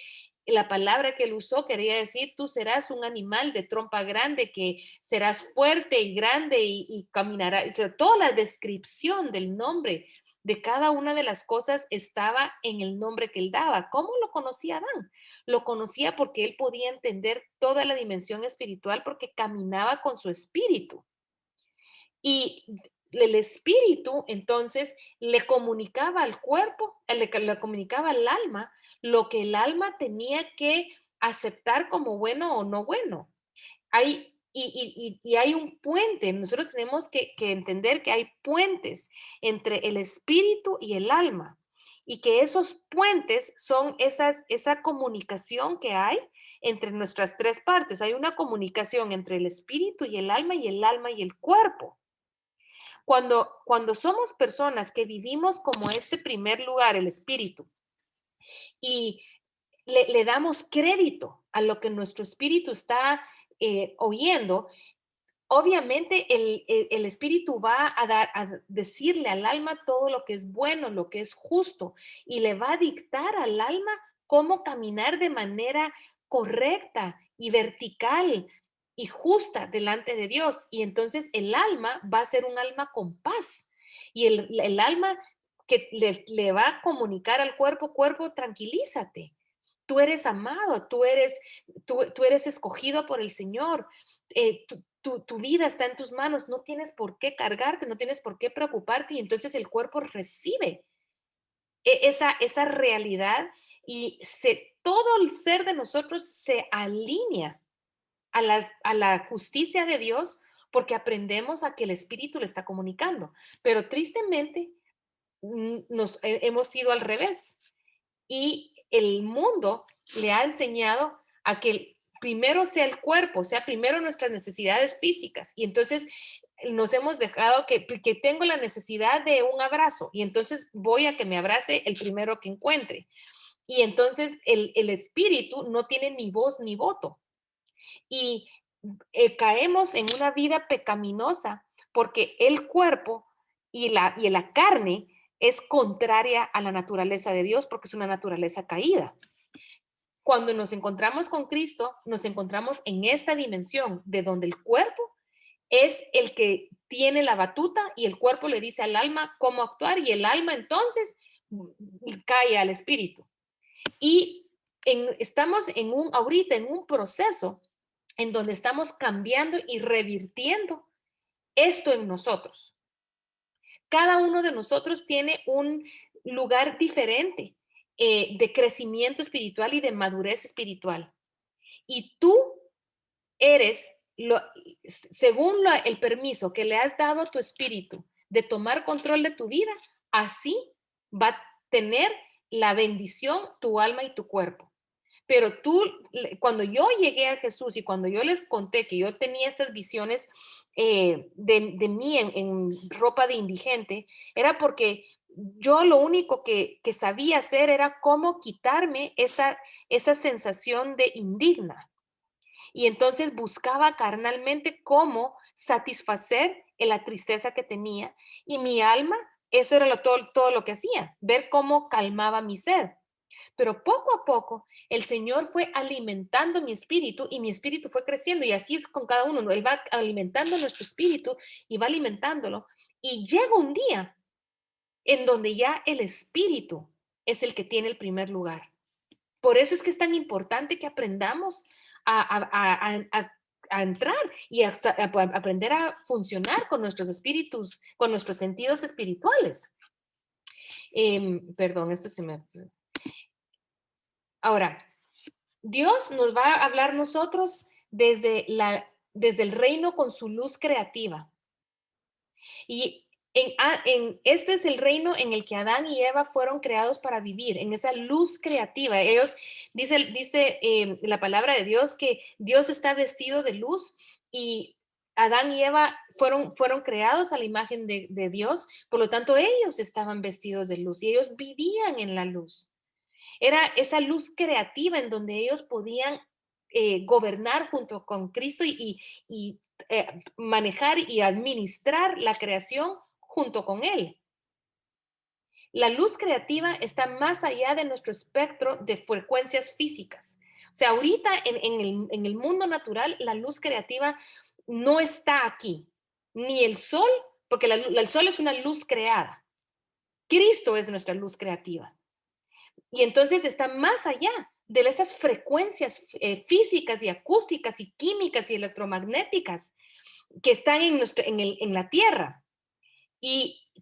S1: la palabra que él usó quería decir, tú serás un animal de trompa grande, que serás fuerte y grande y caminarás. O sea, toda la descripción del nombre de cada una de las cosas estaba en el nombre que él daba. ¿Cómo lo conocía Adán? Lo conocía porque él podía entender toda la dimensión espiritual porque caminaba con su espíritu. Y el espíritu entonces le comunicaba al cuerpo, le comunicaba al alma lo que el alma tenía que aceptar como bueno o no bueno. Y hay un puente, nosotros tenemos que entender que hay puentes entre el espíritu y el alma y que esos puentes son esa comunicación que hay entre nuestras tres partes. Hay una comunicación entre el espíritu y el alma y el cuerpo. Cuando somos personas que vivimos como este primer lugar, el espíritu, y le damos crédito a lo que nuestro espíritu está oyendo, obviamente el espíritu va a decirle al alma todo lo que es bueno, lo que es justo, y le va a dictar al alma cómo caminar de manera correcta y vertical y justa delante de Dios. Y entonces el alma va a ser un alma con paz. Y el alma que le va a comunicar al cuerpo, cuerpo, tranquilízate. Tú eres amado, tú eres escogido por el Señor. Tu vida está en tus manos, no tienes por qué cargarte, no tienes por qué preocuparte y entonces el cuerpo recibe esa realidad y todo el ser de nosotros se alinea a la justicia de Dios porque aprendemos a que el Espíritu le está comunicando. Pero tristemente hemos sido al revés y el mundo le ha enseñado a que primero sea el cuerpo, o sea, primero nuestras necesidades físicas. Y entonces nos hemos dejado que tengo la necesidad de un abrazo y entonces voy a que me abrace el primero que encuentre. Y entonces el espíritu no tiene ni voz ni voto. Y caemos en una vida pecaminosa porque el cuerpo y la carne es contraria a la naturaleza de Dios porque es una naturaleza caída. Cuando nos encontramos con Cristo, nos encontramos en esta dimensión de donde el cuerpo es el que tiene la batuta y el cuerpo le dice al alma cómo actuar y el alma entonces cae al espíritu. Y estamos ahorita en un proceso en donde estamos cambiando y revirtiendo esto en nosotros. Cada uno de nosotros tiene un lugar diferente de crecimiento espiritual y de madurez espiritual. Y tú eres, según el permiso que le has dado a tu espíritu de tomar control de tu vida, así va a tener la bendición tu alma y tu cuerpo. Pero tú, cuando yo llegué a Jesús y cuando yo les conté que yo tenía estas visiones de mí en ropa de indigente, era porque yo lo único que sabía hacer era cómo quitarme esa sensación de indigna. Y entonces buscaba carnalmente cómo satisfacer la tristeza que tenía y mi alma, eso era todo lo que hacía, ver cómo calmaba mi sed. Pero poco a poco el Señor fue alimentando mi espíritu y mi espíritu fue creciendo y así es con cada uno, ¿no? Él va alimentando nuestro espíritu y va alimentándolo y llega un día en donde ya el espíritu es el que tiene el primer lugar. Por eso es que es tan importante que aprendamos a entrar y aprender a funcionar con nuestros espíritus, con nuestros sentidos espirituales. Perdón, esto se me... Ahora, Dios nos va a hablar nosotros desde el reino con su luz creativa. Y este es el reino en el que Adán y Eva fueron creados para vivir, en esa luz creativa. Ellos, dice la palabra de Dios que Dios está vestido de luz y Adán y Eva fueron creados a la imagen de Dios, por lo tanto ellos estaban vestidos de luz y ellos vivían en la luz. Era esa luz creativa en donde ellos podían gobernar junto con Cristo y manejar y administrar la creación junto con Él. La luz creativa está más allá de nuestro espectro de frecuencias físicas. O sea, ahorita en el mundo natural, la luz creativa no está aquí. Ni el sol, porque el sol es una luz creada. Cristo es nuestra luz creativa. Y entonces está más allá de esas frecuencias físicas y acústicas y químicas y electromagnéticas que están en la Tierra.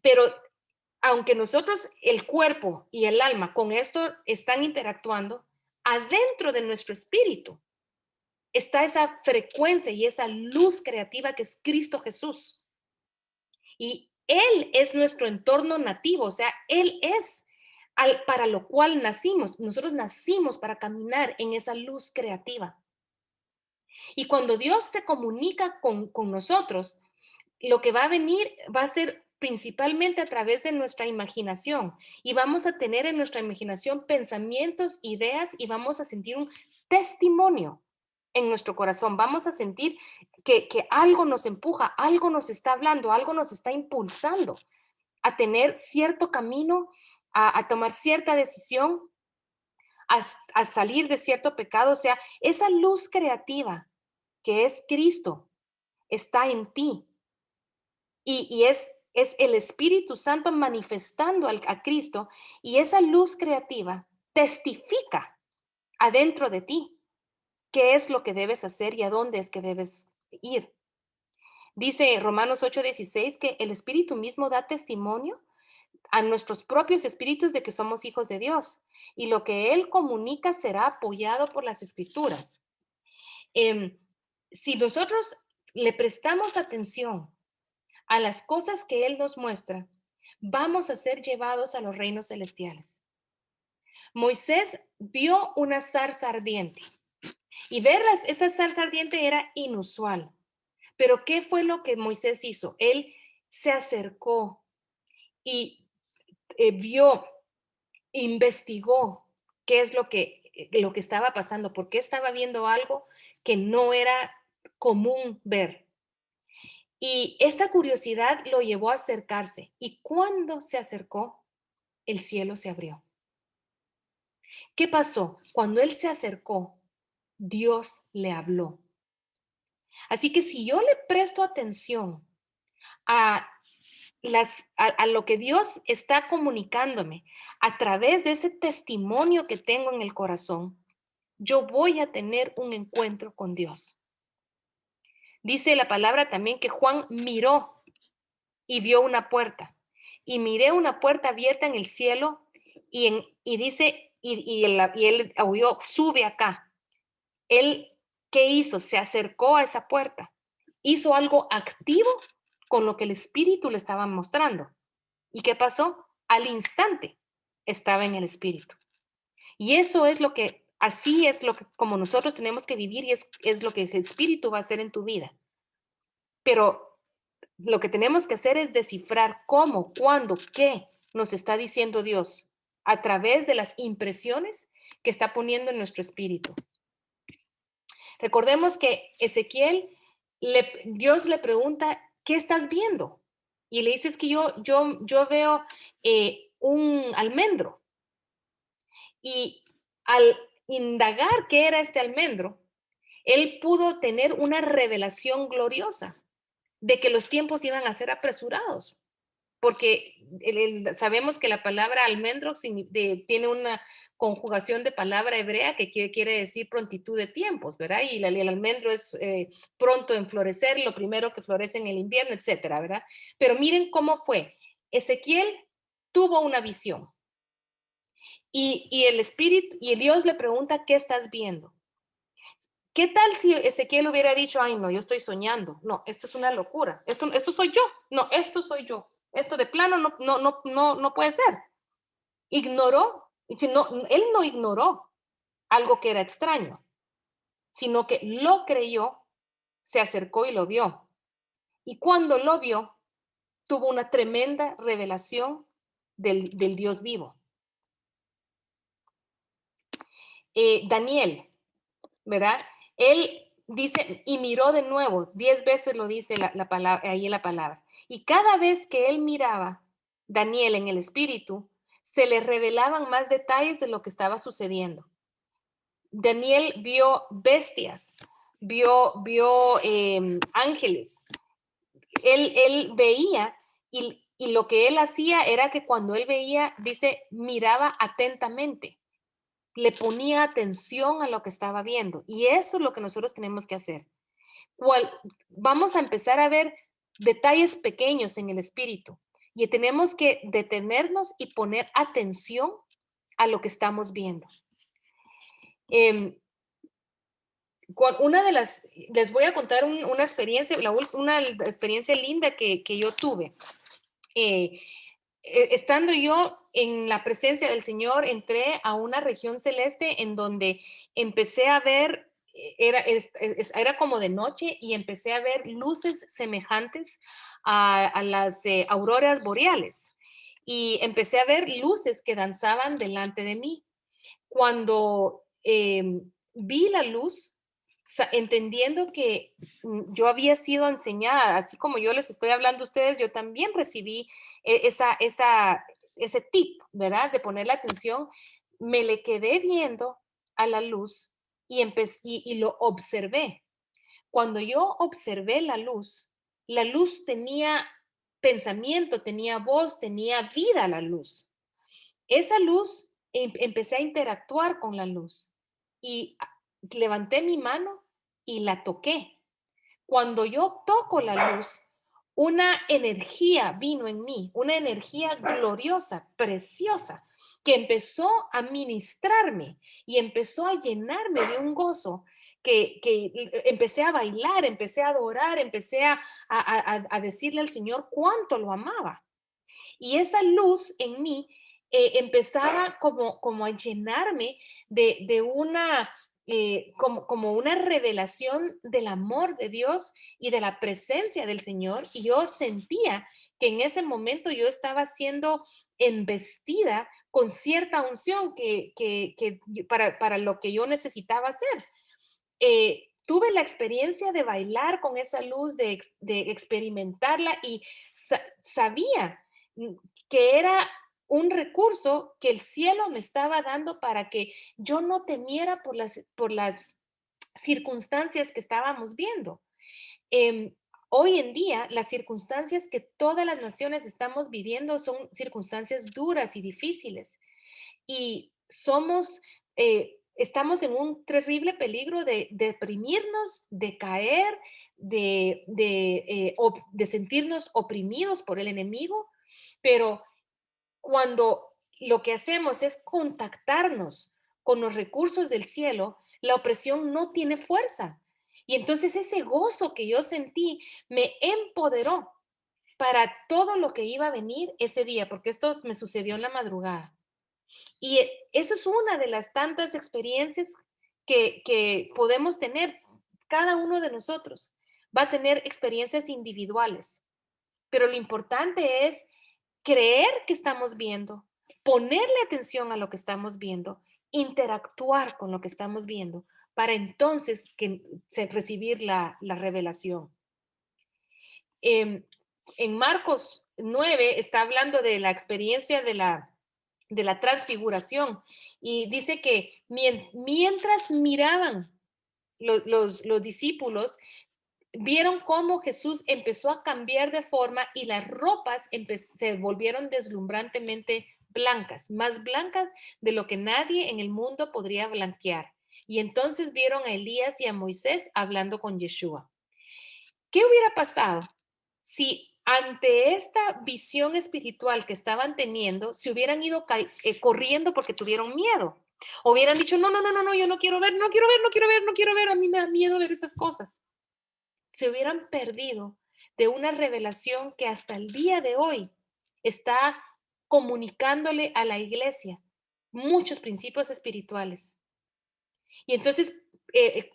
S1: Pero aunque nosotros, el cuerpo y el alma, con esto están interactuando, adentro de nuestro espíritu está esa frecuencia y esa luz creativa que es Cristo Jesús. Y Él es nuestro entorno nativo, o sea, Él es para lo cual nacimos. Nosotros nacimos para caminar en esa luz creativa. Y cuando Dios se comunica con nosotros, lo que va a venir va a ser principalmente a través de nuestra imaginación y vamos a tener en nuestra imaginación pensamientos, ideas y vamos a sentir un testimonio en nuestro corazón. Vamos a sentir que algo nos empuja, algo nos está hablando, algo nos está impulsando a tener cierto camino, a tomar cierta decisión, a salir de cierto pecado. O sea, esa luz creativa que es Cristo está en ti y es el Espíritu Santo manifestando a Cristo y esa luz creativa testifica adentro de ti qué es lo que debes hacer y a dónde es que debes ir. Dice Romanos 8:16 que el Espíritu mismo da testimonio a nuestros propios espíritus de que somos hijos de Dios y lo que Él comunica será apoyado por las Escrituras. Em, si nosotros le prestamos atención a las cosas que Él nos muestra, vamos a ser llevados a los reinos celestiales. Moisés vio una zarza ardiente y verlas, esa zarza ardiente era inusual. Pero ¿qué fue lo que Moisés hizo? Él se acercó y vio, investigó qué es lo que estaba pasando, porque estaba viendo algo que no era común ver. Y esta curiosidad lo llevó a acercarse. Y cuando se acercó, el cielo se abrió. ¿Qué pasó? Cuando él se acercó, Dios le habló. Así que si yo le presto atención a, a lo que Dios está comunicándome a través de ese testimonio que tengo en el corazón, yo voy a tener un encuentro con Dios. Dice la palabra también que Juan miró y vio una puerta. Y miré una puerta abierta en el cielo y dice, y él oyó, sube acá. Él, ¿qué hizo? Se acercó a esa puerta. Hizo algo activo con lo que el Espíritu le estaba mostrando. ¿Y qué pasó? Al instante estaba en el Espíritu. Y eso es lo que, así es lo que, como nosotros tenemos que vivir y es lo que el Espíritu va a hacer en tu vida. Pero lo que tenemos que hacer es descifrar cómo, cuándo, qué nos está diciendo Dios a través de las impresiones que está poniendo en nuestro espíritu. Recordemos que Ezequiel, Dios le pregunta, ¿qué estás viendo? Y le dice, es que yo veo un almendro. Y al indagar qué era este almendro, él pudo tener una revelación gloriosa de que los tiempos iban a ser apresurados, porque sabemos que la palabra almendro tiene una conjugación de palabra hebrea que quiere decir prontitud de tiempos, ¿verdad? Y el almendro es pronto en florecer, lo primero que florece en el invierno, etcétera, ¿verdad? Pero miren cómo fue. Ezequiel tuvo una visión y el espíritu y Dios le pregunta, ¿qué estás viendo? ¿Qué tal si Ezequiel hubiera dicho, ay, no, yo estoy soñando? No, esto es una locura. Esto soy yo. No, esto soy yo. Esto de plano no puede ser. Ignoró, si no, él no ignoró algo que era extraño, sino que lo creyó, se acercó y lo vio. Y cuando lo vio, tuvo una tremenda revelación del Dios vivo. Daniel, ¿verdad? Él dice, y miró de nuevo, 10 veces lo dice la palabra, ahí en la palabra. Y cada vez que él miraba, Daniel en el espíritu, se le revelaban más detalles de lo que estaba sucediendo. Daniel vio bestias, vio ángeles. Él veía y lo que él hacía era que cuando él veía, dice, miraba atentamente, le ponía atención a lo que estaba viendo. Y eso es lo que nosotros tenemos que hacer. Vamos a empezar a ver detalles pequeños en el espíritu y tenemos que detenernos y poner atención a lo que estamos viendo. Les voy a contar una experiencia, una experiencia linda que yo tuve. Estando yo en la presencia del Señor, entré a una región celeste en donde empecé a ver, era como de noche y empecé a ver luces semejantes a las auroras boreales y empecé a ver luces que danzaban delante de mí. Cuando vi la luz, entendiendo que yo había sido enseñada, así como yo les estoy hablando a ustedes, yo también recibí ese tip, ¿verdad? De poner la atención, me le quedé viendo a la luz y lo observé. Cuando yo observé la luz tenía pensamiento, tenía voz, tenía vida la luz. Esa luz, empecé a interactuar con la luz y levanté mi mano y la toqué. Cuando yo toco la luz, una energía vino en mí, una energía gloriosa, preciosa, que empezó a ministrarme y empezó a llenarme de un gozo que empecé a bailar, empecé a adorar, empecé a decirle al Señor cuánto lo amaba. Y esa luz en mí empezaba como a llenarme de una, como una revelación del amor de Dios y de la presencia del Señor. Y yo sentía que en ese momento yo estaba siendo embestida con cierta unción para lo que yo necesitaba hacer. Tuve la experiencia de bailar con esa luz, de experimentarla y sabía que era un recurso que el cielo me estaba dando para que yo no temiera por las circunstancias que estábamos viendo. Em, Hoy en día, las circunstancias que todas las naciones estamos viviendo son circunstancias duras y difíciles. Y estamos en un terrible peligro de deprimirnos, de caer, de sentirnos oprimidos por el enemigo, pero cuando lo que hacemos es contactarnos con los recursos del cielo, la opresión no tiene fuerza. Y entonces ese gozo que yo sentí me empoderó para todo lo que iba a venir ese día, porque esto me sucedió en la madrugada. Y eso es una de las tantas experiencias que podemos tener. Cada uno de nosotros va a tener experiencias individuales, pero lo importante es creer que estamos viendo, ponerle atención a lo que estamos viendo, interactuar con lo que estamos viendo, para entonces recibir la revelación. Em, en Marcos 9 está hablando de la experiencia de la transfiguración y dice que mientras miraban los discípulos, vieron cómo Jesús empezó a cambiar de forma y las ropas se volvieron deslumbrantemente blancas, más blancas de lo que nadie en el mundo podría blanquear. Y entonces vieron a Elías y a Moisés hablando con Yeshua. ¿Qué hubiera pasado si ante esta visión espiritual que estaban teniendo, se hubieran ido corriendo porque tuvieron miedo? O hubieran dicho, no, no, no, no, no, yo no quiero ver, no quiero ver, no quiero ver, no quiero ver, a mí me da miedo ver esas cosas. Se hubieran perdido de una revelación que hasta el día de hoy está comunicándole a la iglesia muchos principios espirituales. Y entonces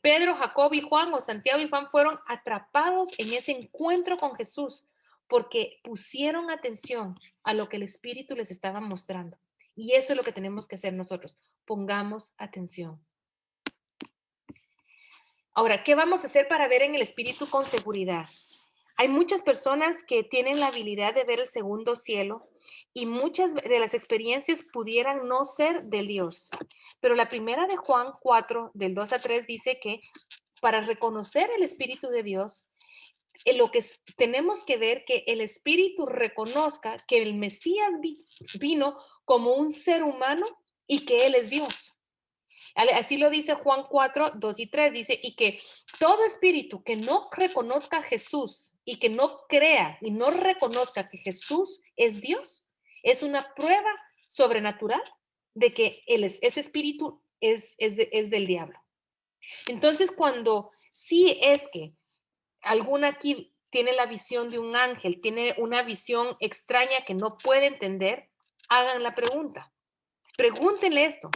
S1: Pedro, Jacob y Juan, o Santiago y Juan, fueron atrapados en ese encuentro con Jesús porque pusieron atención a lo que el Espíritu les estaba mostrando. Y eso es lo que tenemos que hacer nosotros. Pongamos atención. Ahora, ¿qué vamos a hacer para ver en el Espíritu con seguridad? Hay muchas personas que tienen la habilidad de ver el segundo cielo y muchas de las experiencias pudieran no ser del Dios. Pero la primera de Juan 4, del 2 a 3, dice que para reconocer el Espíritu de Dios, lo que tenemos que ver que el Espíritu reconozca que el Mesías vino como un ser humano y que Él es Dios. Así lo dice Juan 4, 2 y 3. Dice, y que todo espíritu que no reconozca a Jesús y que no crea y no reconozca que Jesús es Dios, es una prueba sobrenatural de que ese espíritu es del diablo. Entonces, cuando sí es que alguna aquí tiene la visión de un ángel, tiene una visión extraña que no puede entender, hagan la pregunta. Pregúntenle esto.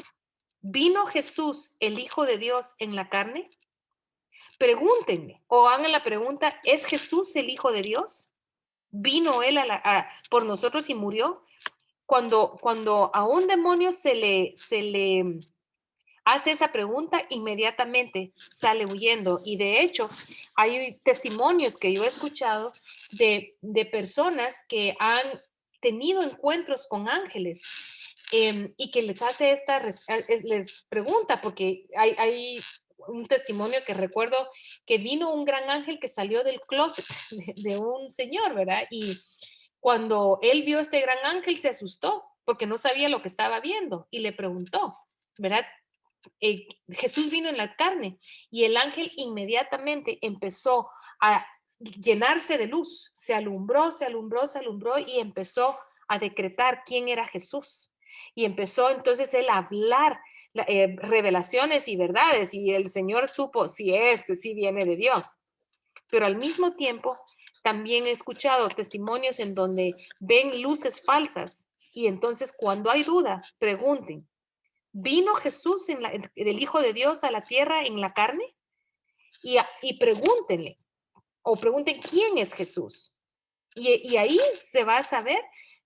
S1: ¿Vino Jesús, el Hijo de Dios, en la carne? Pregúntenme o hagan la pregunta, ¿es Jesús el Hijo de Dios? ¿Vino Él por nosotros y murió? Cuando a un demonio se le hace esa pregunta, inmediatamente sale huyendo. Y de hecho, hay testimonios que yo he escuchado de personas que han tenido encuentros con ángeles y que les hace les pregunta, porque hay un testimonio que recuerdo que vino un gran ángel que salió del closet de un señor, ¿verdad? Y cuando él vio a este gran ángel se asustó porque no sabía lo que estaba viendo y le preguntó, ¿verdad? Jesús vino en la carne y el ángel inmediatamente empezó a llenarse de luz, se alumbró, se alumbró, se alumbró y empezó a decretar quién era Jesús. Y empezó entonces él a hablar revelaciones y verdades y el Señor supo si sí viene de Dios. Pero al mismo tiempo también he escuchado testimonios en donde ven luces falsas y entonces cuando hay duda, pregunten, ¿vino Jesús, el Hijo de Dios, a la tierra en la carne? Y pregúntenle, o pregunten quién es Jesús. Y ahí se va a saber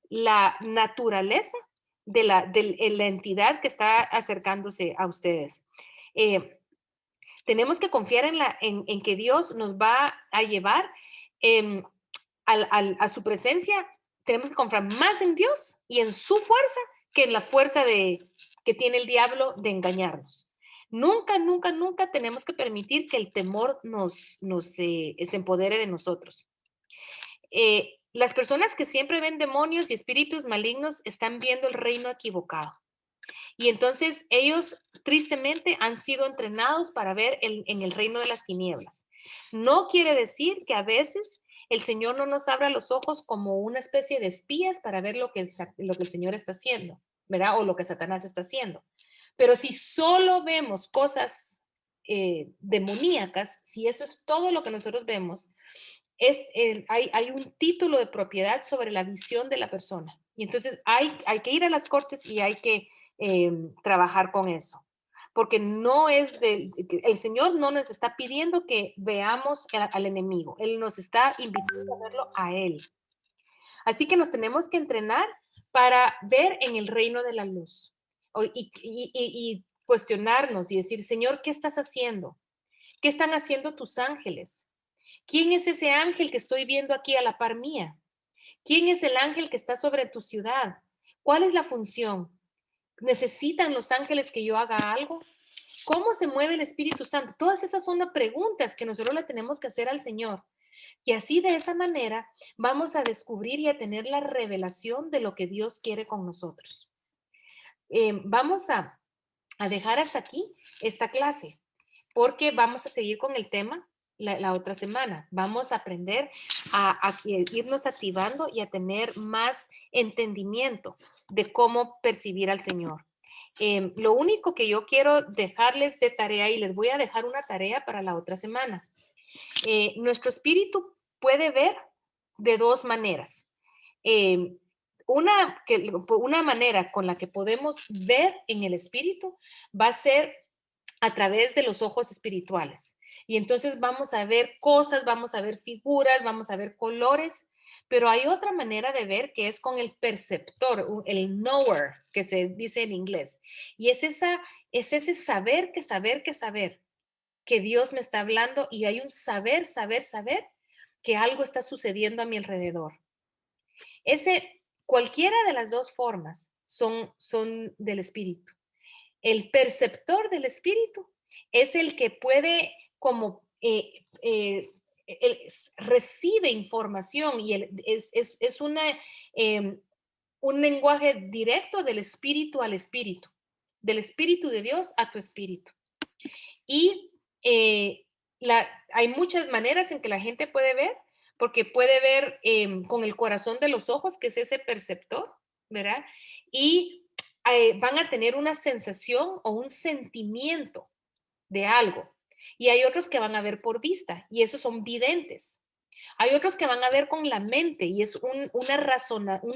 S1: la naturaleza de la entidad que está acercándose a ustedes. Tenemos que confiar en que Dios nos va a llevar a su presencia. Tenemos que confiar más en Dios y en su fuerza que en la fuerza que tiene el diablo de engañarnos. Nunca, nunca, nunca tenemos que permitir que el temor se empodere de nosotros. Las personas que siempre ven demonios y espíritus malignos están viendo el reino equivocado. Y entonces ellos tristemente han sido entrenados para ver en el reino de las tinieblas. No quiere decir que a veces el Señor no nos abra los ojos como una especie de espías para ver lo que el Señor está haciendo, ¿verdad? O lo que Satanás está haciendo. Pero si solo vemos cosas demoníacas, si eso es todo lo que nosotros vemos, hay un título de propiedad sobre la visión de la persona. Y entonces hay que ir a las cortes y hay que trabajar con eso. Porque no es el Señor no nos está pidiendo que veamos al enemigo, Él nos está invitando a verlo a Él. Así que nos tenemos que entrenar para ver en el reino de la luz y cuestionarnos y decir, Señor, ¿qué estás haciendo? ¿Qué están haciendo tus ángeles? ¿Quién es ese ángel que estoy viendo aquí a la par mía? ¿Quién es el ángel que está sobre tu ciudad? ¿Cuál es la función? ¿Necesitan los ángeles que yo haga algo? ¿Cómo se mueve el Espíritu Santo? Todas esas son las preguntas que nosotros le tenemos que hacer al Señor. Y así de esa manera vamos a descubrir y a tener la revelación de lo que Dios quiere con nosotros. Vamos a dejar hasta aquí esta clase porque vamos a seguir con el tema la otra semana. Vamos a aprender a irnos activando y a tener más entendimiento de cómo percibir al Señor. Lo único que yo quiero dejarles de tarea, y les voy a dejar una tarea para la otra semana. Nuestro espíritu puede ver de dos maneras. Eh, una manera con la que podemos ver en el espíritu va a ser a través de los ojos espirituales. Y entonces vamos a ver cosas, vamos a ver figuras, vamos a ver colores, pero hay otra manera de ver que es con el perceptor, el knower, que se dice en inglés. Y es ese saber que Dios me está hablando y hay un saber que algo está sucediendo a mi alrededor. Cualquiera de las dos formas son del espíritu. El perceptor del espíritu es el que puede como recibe información y es un lenguaje directo del espíritu al espíritu, del espíritu de Dios a tu espíritu. Y hay muchas maneras en que la gente puede ver, porque puede ver con el corazón de los ojos, que es ese perceptor, ¿verdad? Y van a tener una sensación o un sentimiento de algo. Y hay otros que van a ver por vista, y esos son videntes. Hay otros que van a ver con la mente, y es un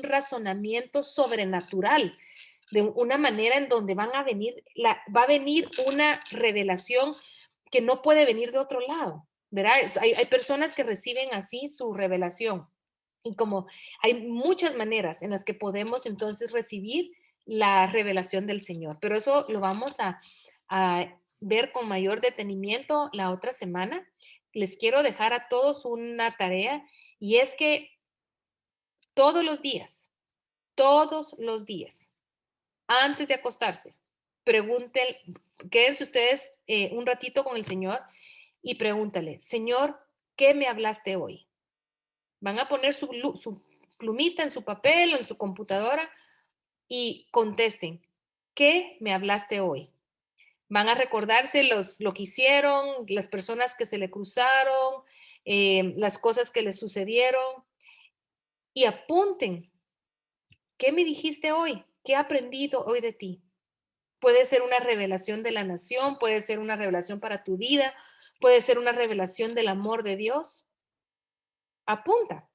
S1: razonamiento sobrenatural, de una manera en donde va a venir una revelación que no puede venir de otro lado, ¿verdad? Hay personas que reciben así su revelación. Y como hay muchas maneras en las que podemos entonces recibir la revelación del Señor, pero eso lo vamos a ver con mayor detenimiento la otra semana. Les quiero dejar a todos una tarea y es que todos todos los días, antes de acostarse, pregunten, quédense ustedes un ratito con el Señor y pregúntale, Señor, ¿qué me hablaste hoy? Van a poner su plumita en su papel o en su computadora y contesten, ¿qué me hablaste hoy? Van a recordarse lo que hicieron, las personas que se le cruzaron, las cosas que le sucedieron y apunten, ¿qué me dijiste hoy? ¿Qué he aprendido hoy de ti? Puede ser una revelación de la nación, puede ser una revelación para tu vida, puede ser una revelación del amor de Dios. Apunta.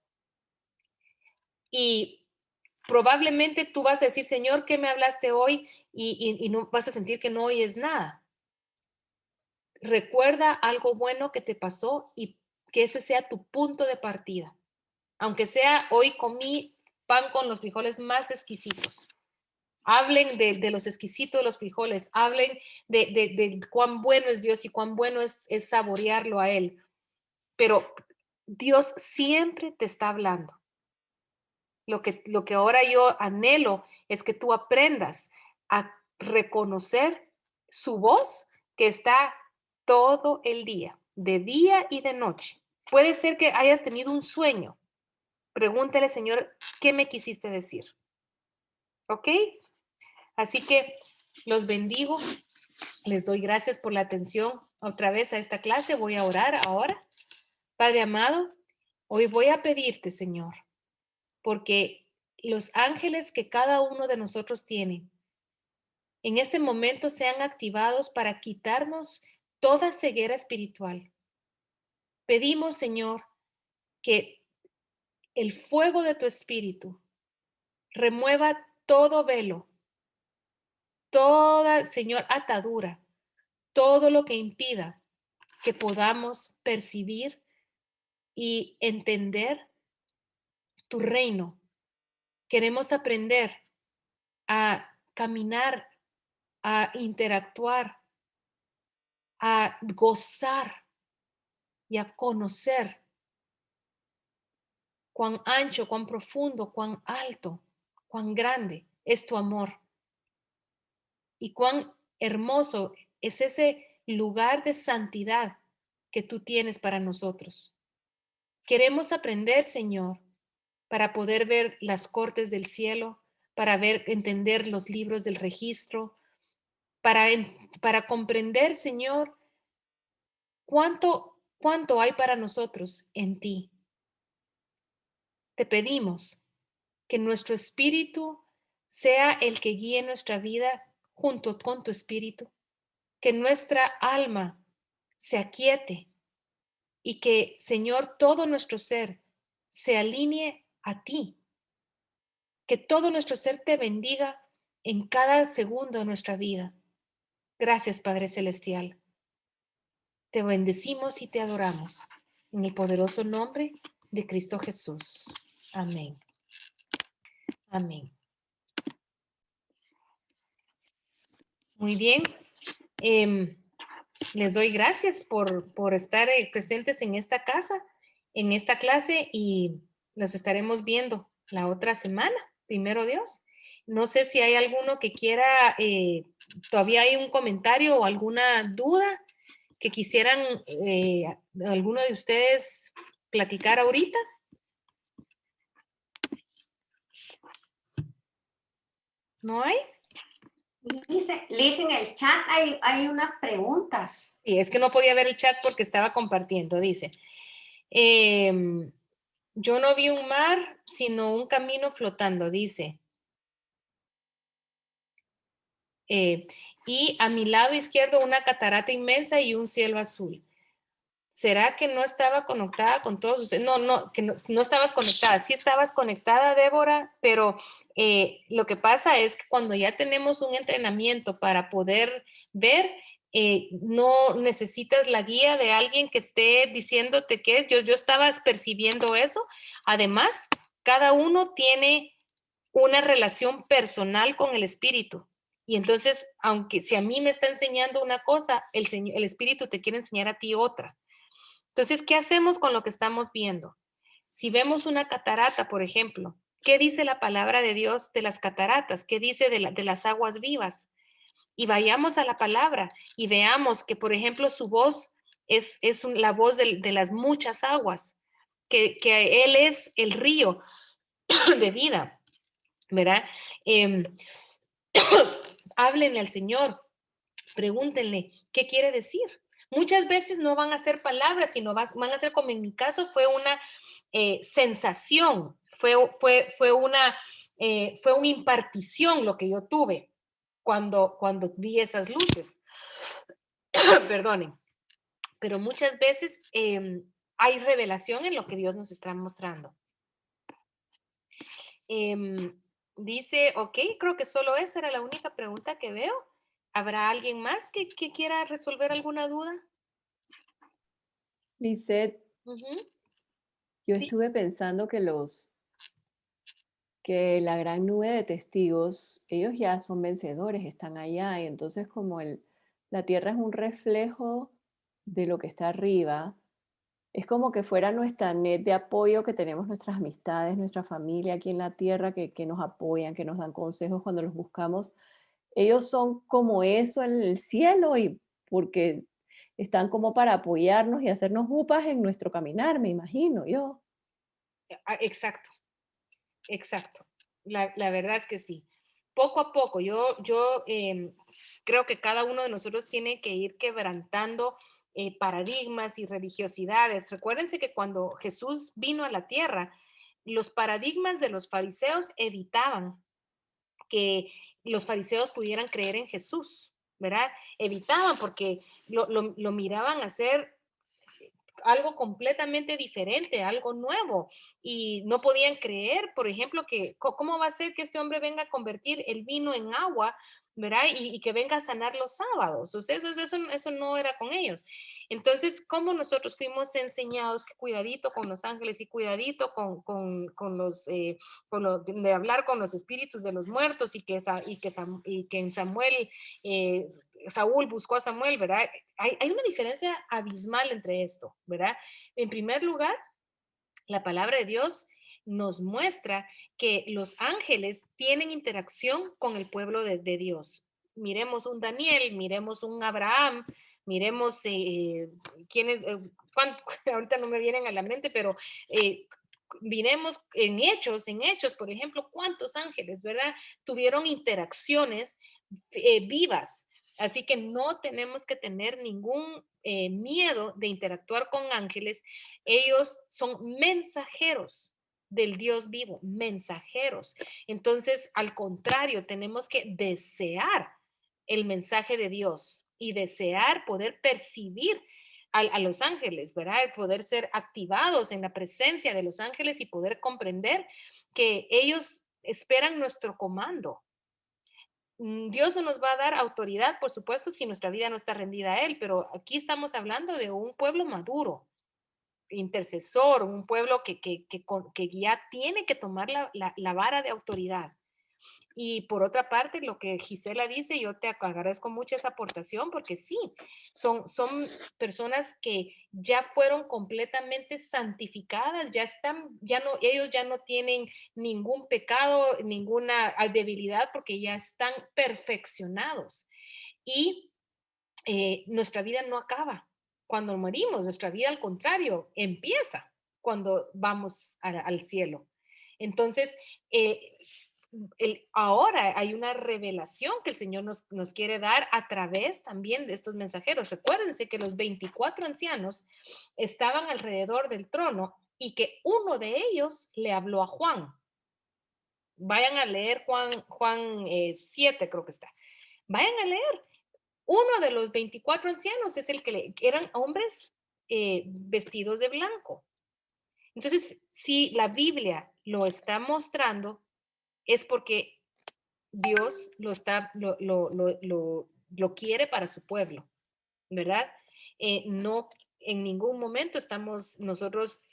S1: Y probablemente tú vas a decir, Señor, ¿qué me hablaste hoy? Y no vas a sentir que no oyes nada. Recuerda algo bueno que te pasó y que ese sea tu punto de partida. Aunque sea hoy comí pan con los frijoles más exquisitos. Hablen de los exquisitos de los frijoles, hablen de cuán bueno es Dios y cuán bueno es saborearlo a Él. Pero Dios siempre te está hablando. Lo que ahora yo anhelo es que tú aprendas a reconocer su voz que está todo el día, de día y de noche. Puede ser que hayas tenido un sueño. Pregúntale, Señor, ¿qué me quisiste decir? ¿Ok? Así que los bendigo. Les doy gracias por la atención otra vez a esta clase. Voy a orar ahora. Padre amado, hoy voy a pedirte, Señor, porque los ángeles que cada uno de nosotros tiene en este momento sean activados para quitarnos toda ceguera espiritual. Pedimos, Señor, que el fuego de tu espíritu remueva todo velo, toda, Señor, atadura, todo lo que impida que podamos percibir y entender tu reino. Queremos aprender a caminar, a interactuar, a gozar y a conocer cuán ancho, cuán profundo, cuán alto, cuán grande es tu amor y cuán hermoso es ese lugar de santidad que tú tienes para nosotros. Queremos aprender, Señor, para poder ver las cortes del cielo, para ver, entender los libros del registro, para comprender, Señor, cuánto hay para nosotros en ti. Te pedimos que nuestro espíritu sea el que guíe nuestra vida junto con tu espíritu, que nuestra alma se aquiete y que, Señor, todo nuestro ser se alinee a ti, que todo nuestro ser te bendiga en cada segundo de nuestra vida. Gracias, Padre Celestial. Te bendecimos y te adoramos en el poderoso nombre de Cristo Jesús. Amén. Amén. Muy bien. Les doy gracias por estar presentes en esta casa, en esta clase, y los estaremos viendo la otra semana, primero Dios. No sé si hay alguno que quiera, todavía hay un comentario o alguna duda que quisieran alguno de ustedes platicar ahorita. ¿No hay?
S2: Liz, en el chat hay unas preguntas.
S1: Sí, es que no podía ver el chat porque estaba compartiendo, dice. Yo no vi un mar, sino un camino flotando, dice. Y a mi lado izquierdo una catarata inmensa y un cielo azul. ¿Será que no estaba conectada con todos ustedes? No, que no estabas conectada. Sí estabas conectada, Débora, pero lo que pasa es que cuando ya tenemos un entrenamiento para poder ver, no necesitas la guía de alguien que esté diciéndote qué es. Yo estaba percibiendo eso. Además, cada uno tiene una relación personal con el espíritu. Y entonces, aunque si a mí me está enseñando una cosa, el espíritu te quiere enseñar a ti otra. Entonces, ¿qué hacemos con lo que estamos viendo? Si vemos una catarata, por ejemplo, ¿qué dice la palabra de Dios de las cataratas? ¿Qué dice de las aguas vivas? Y vayamos a la palabra y veamos que, por ejemplo, su voz es la voz de las muchas aguas, que Él es el río de vida, ¿verdad? Eh, háblenle al Señor, pregúntenle qué quiere decir. Muchas veces no van a ser palabras, sino van a ser, como en mi caso, fue una sensación, fue una impartición lo que yo tuve cuando vi esas luces. Perdonen. Pero muchas veces hay revelación en lo que Dios nos está mostrando. Dice, ok, creo que solo esa era la única pregunta que veo. ¿Habrá alguien más que quiera resolver alguna duda?
S3: Lisette,
S1: Ujú.
S3: yo
S1: Sí.
S3: estuve pensando que la gran nube de testigos, ellos ya son vencedores, están allá, y entonces como la tierra es un reflejo de lo que está arriba, es como que fuera nuestra net de apoyo, que tenemos nuestras amistades, nuestra familia aquí en la tierra, que nos apoyan, que nos dan consejos cuando los buscamos. Ellos son como eso en el cielo y porque están como para apoyarnos y hacernos upas en nuestro caminar, me imagino yo.
S1: Exacto, exacto. La verdad es que sí. Poco a poco, yo creo que cada uno de nosotros tiene que ir quebrantando paradigmas y religiosidades. Recuérdense que cuando Jesús vino a la tierra, los paradigmas de los fariseos evitaban que los fariseos pudieran creer en Jesús, ¿verdad? Evitaban porque lo miraban hacer algo completamente diferente, algo nuevo, y no podían creer, por ejemplo, que cómo va a ser que este hombre venga a convertir el vino en agua, ¿verdad? Y que venga a sanar los sábados. O sea, eso no era con ellos. Entonces, ¿cómo nosotros fuimos enseñados que cuidadito con los ángeles y cuidadito de hablar con los espíritus de los muertos y que en Samuel eh, Saúl buscó a Samuel, ¿verdad? Hay una diferencia abismal entre esto, ¿verdad? En primer lugar, la palabra de Dios nos muestra que los ángeles tienen interacción con el pueblo de Dios. Miremos un Daniel, miremos un Abraham, miremos quiénes, ahorita no me vienen a la mente, pero miremos en hechos, por ejemplo, cuántos ángeles, ¿verdad? Tuvieron interacciones vivas. Así que no tenemos que tener ningún miedo de interactuar con ángeles. Ellos son mensajeros del Dios vivo, mensajeros. Entonces, al contrario, tenemos que desear el mensaje de Dios y desear poder percibir a los ángeles, ¿verdad? Poder ser activados en la presencia de los ángeles y poder comprender que ellos esperan nuestro comando. Dios no nos va a dar autoridad, por supuesto, si nuestra vida no está rendida a Él, pero aquí estamos hablando de un pueblo maduro, intercesor, un pueblo que ya tiene que tomar la vara de autoridad. Y por otra parte, lo que Gisela dice, yo te agradezco mucho esa aportación porque sí, son personas que ya fueron completamente santificadas, ya están, ellos ya no tienen ningún pecado, ninguna debilidad porque ya están perfeccionados. Y nuestra vida no acaba cuando morimos, nuestra vida al contrario empieza cuando vamos al cielo. Entonces, eh, ahora hay una revelación que el Señor nos quiere dar a través también de estos mensajeros. Recuérdense que los 24 ancianos estaban alrededor del trono y que uno de ellos le habló a Juan. Vayan a leer Juan 7, creo que está. Vayan a leer. Uno de los 24 ancianos es el que eran hombres vestidos de blanco. Entonces, si la Biblia lo está mostrando, es porque Dios lo quiere para su pueblo, ¿verdad? No en ningún momento estamos nosotros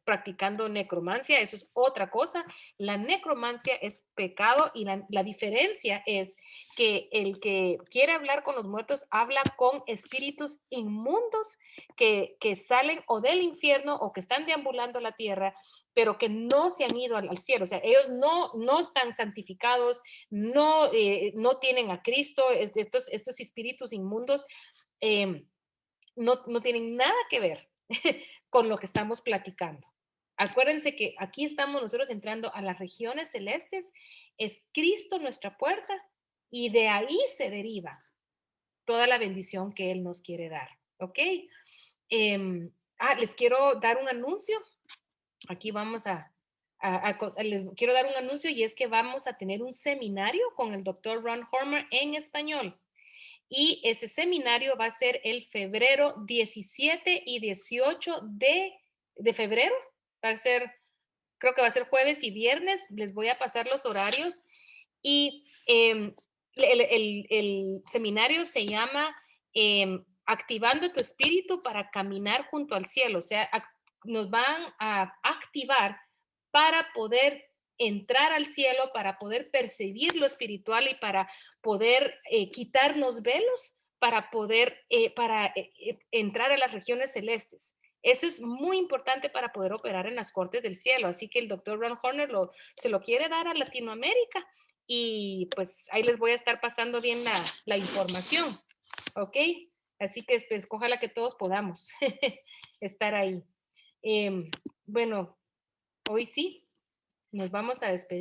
S1: practicando necromancia, eso es otra cosa. La necromancia es pecado y la diferencia es que el que quiere hablar con los muertos habla con espíritus inmundos que salen o del infierno o que están deambulando la tierra, pero que no se han ido al cielo. O sea, ellos no están santificados, no tienen a Cristo, estos espíritus inmundos. No tienen nada que ver con lo que estamos platicando. Acuérdense que aquí estamos nosotros entrando a las regiones celestes, es Cristo nuestra puerta y de ahí se deriva toda la bendición que Él nos quiere dar, ¿ok? Les quiero dar un anuncio. Aquí vamos les quiero dar un anuncio y es que vamos a tener un seminario con el doctor Ron Hormer en español. Y ese seminario va a ser el febrero 17 y 18 de febrero. Va a ser, creo que va a ser jueves y viernes. Les voy a pasar los horarios. Y el seminario se llama Activando tu espíritu para caminar junto al cielo. O sea, nos van a activar para poder entrar al cielo, para poder percibir lo espiritual y para poder quitarnos velos, para poder entrar a las regiones celestes. Eso es muy importante para poder operar en las cortes del cielo. Así que el doctor Ron Horner se lo quiere dar a Latinoamérica y pues ahí les voy a estar pasando bien la información. ¿Ok? Así que pues, ojalá que todos podamos estar ahí. Bueno, hoy sí, nos vamos a despedir.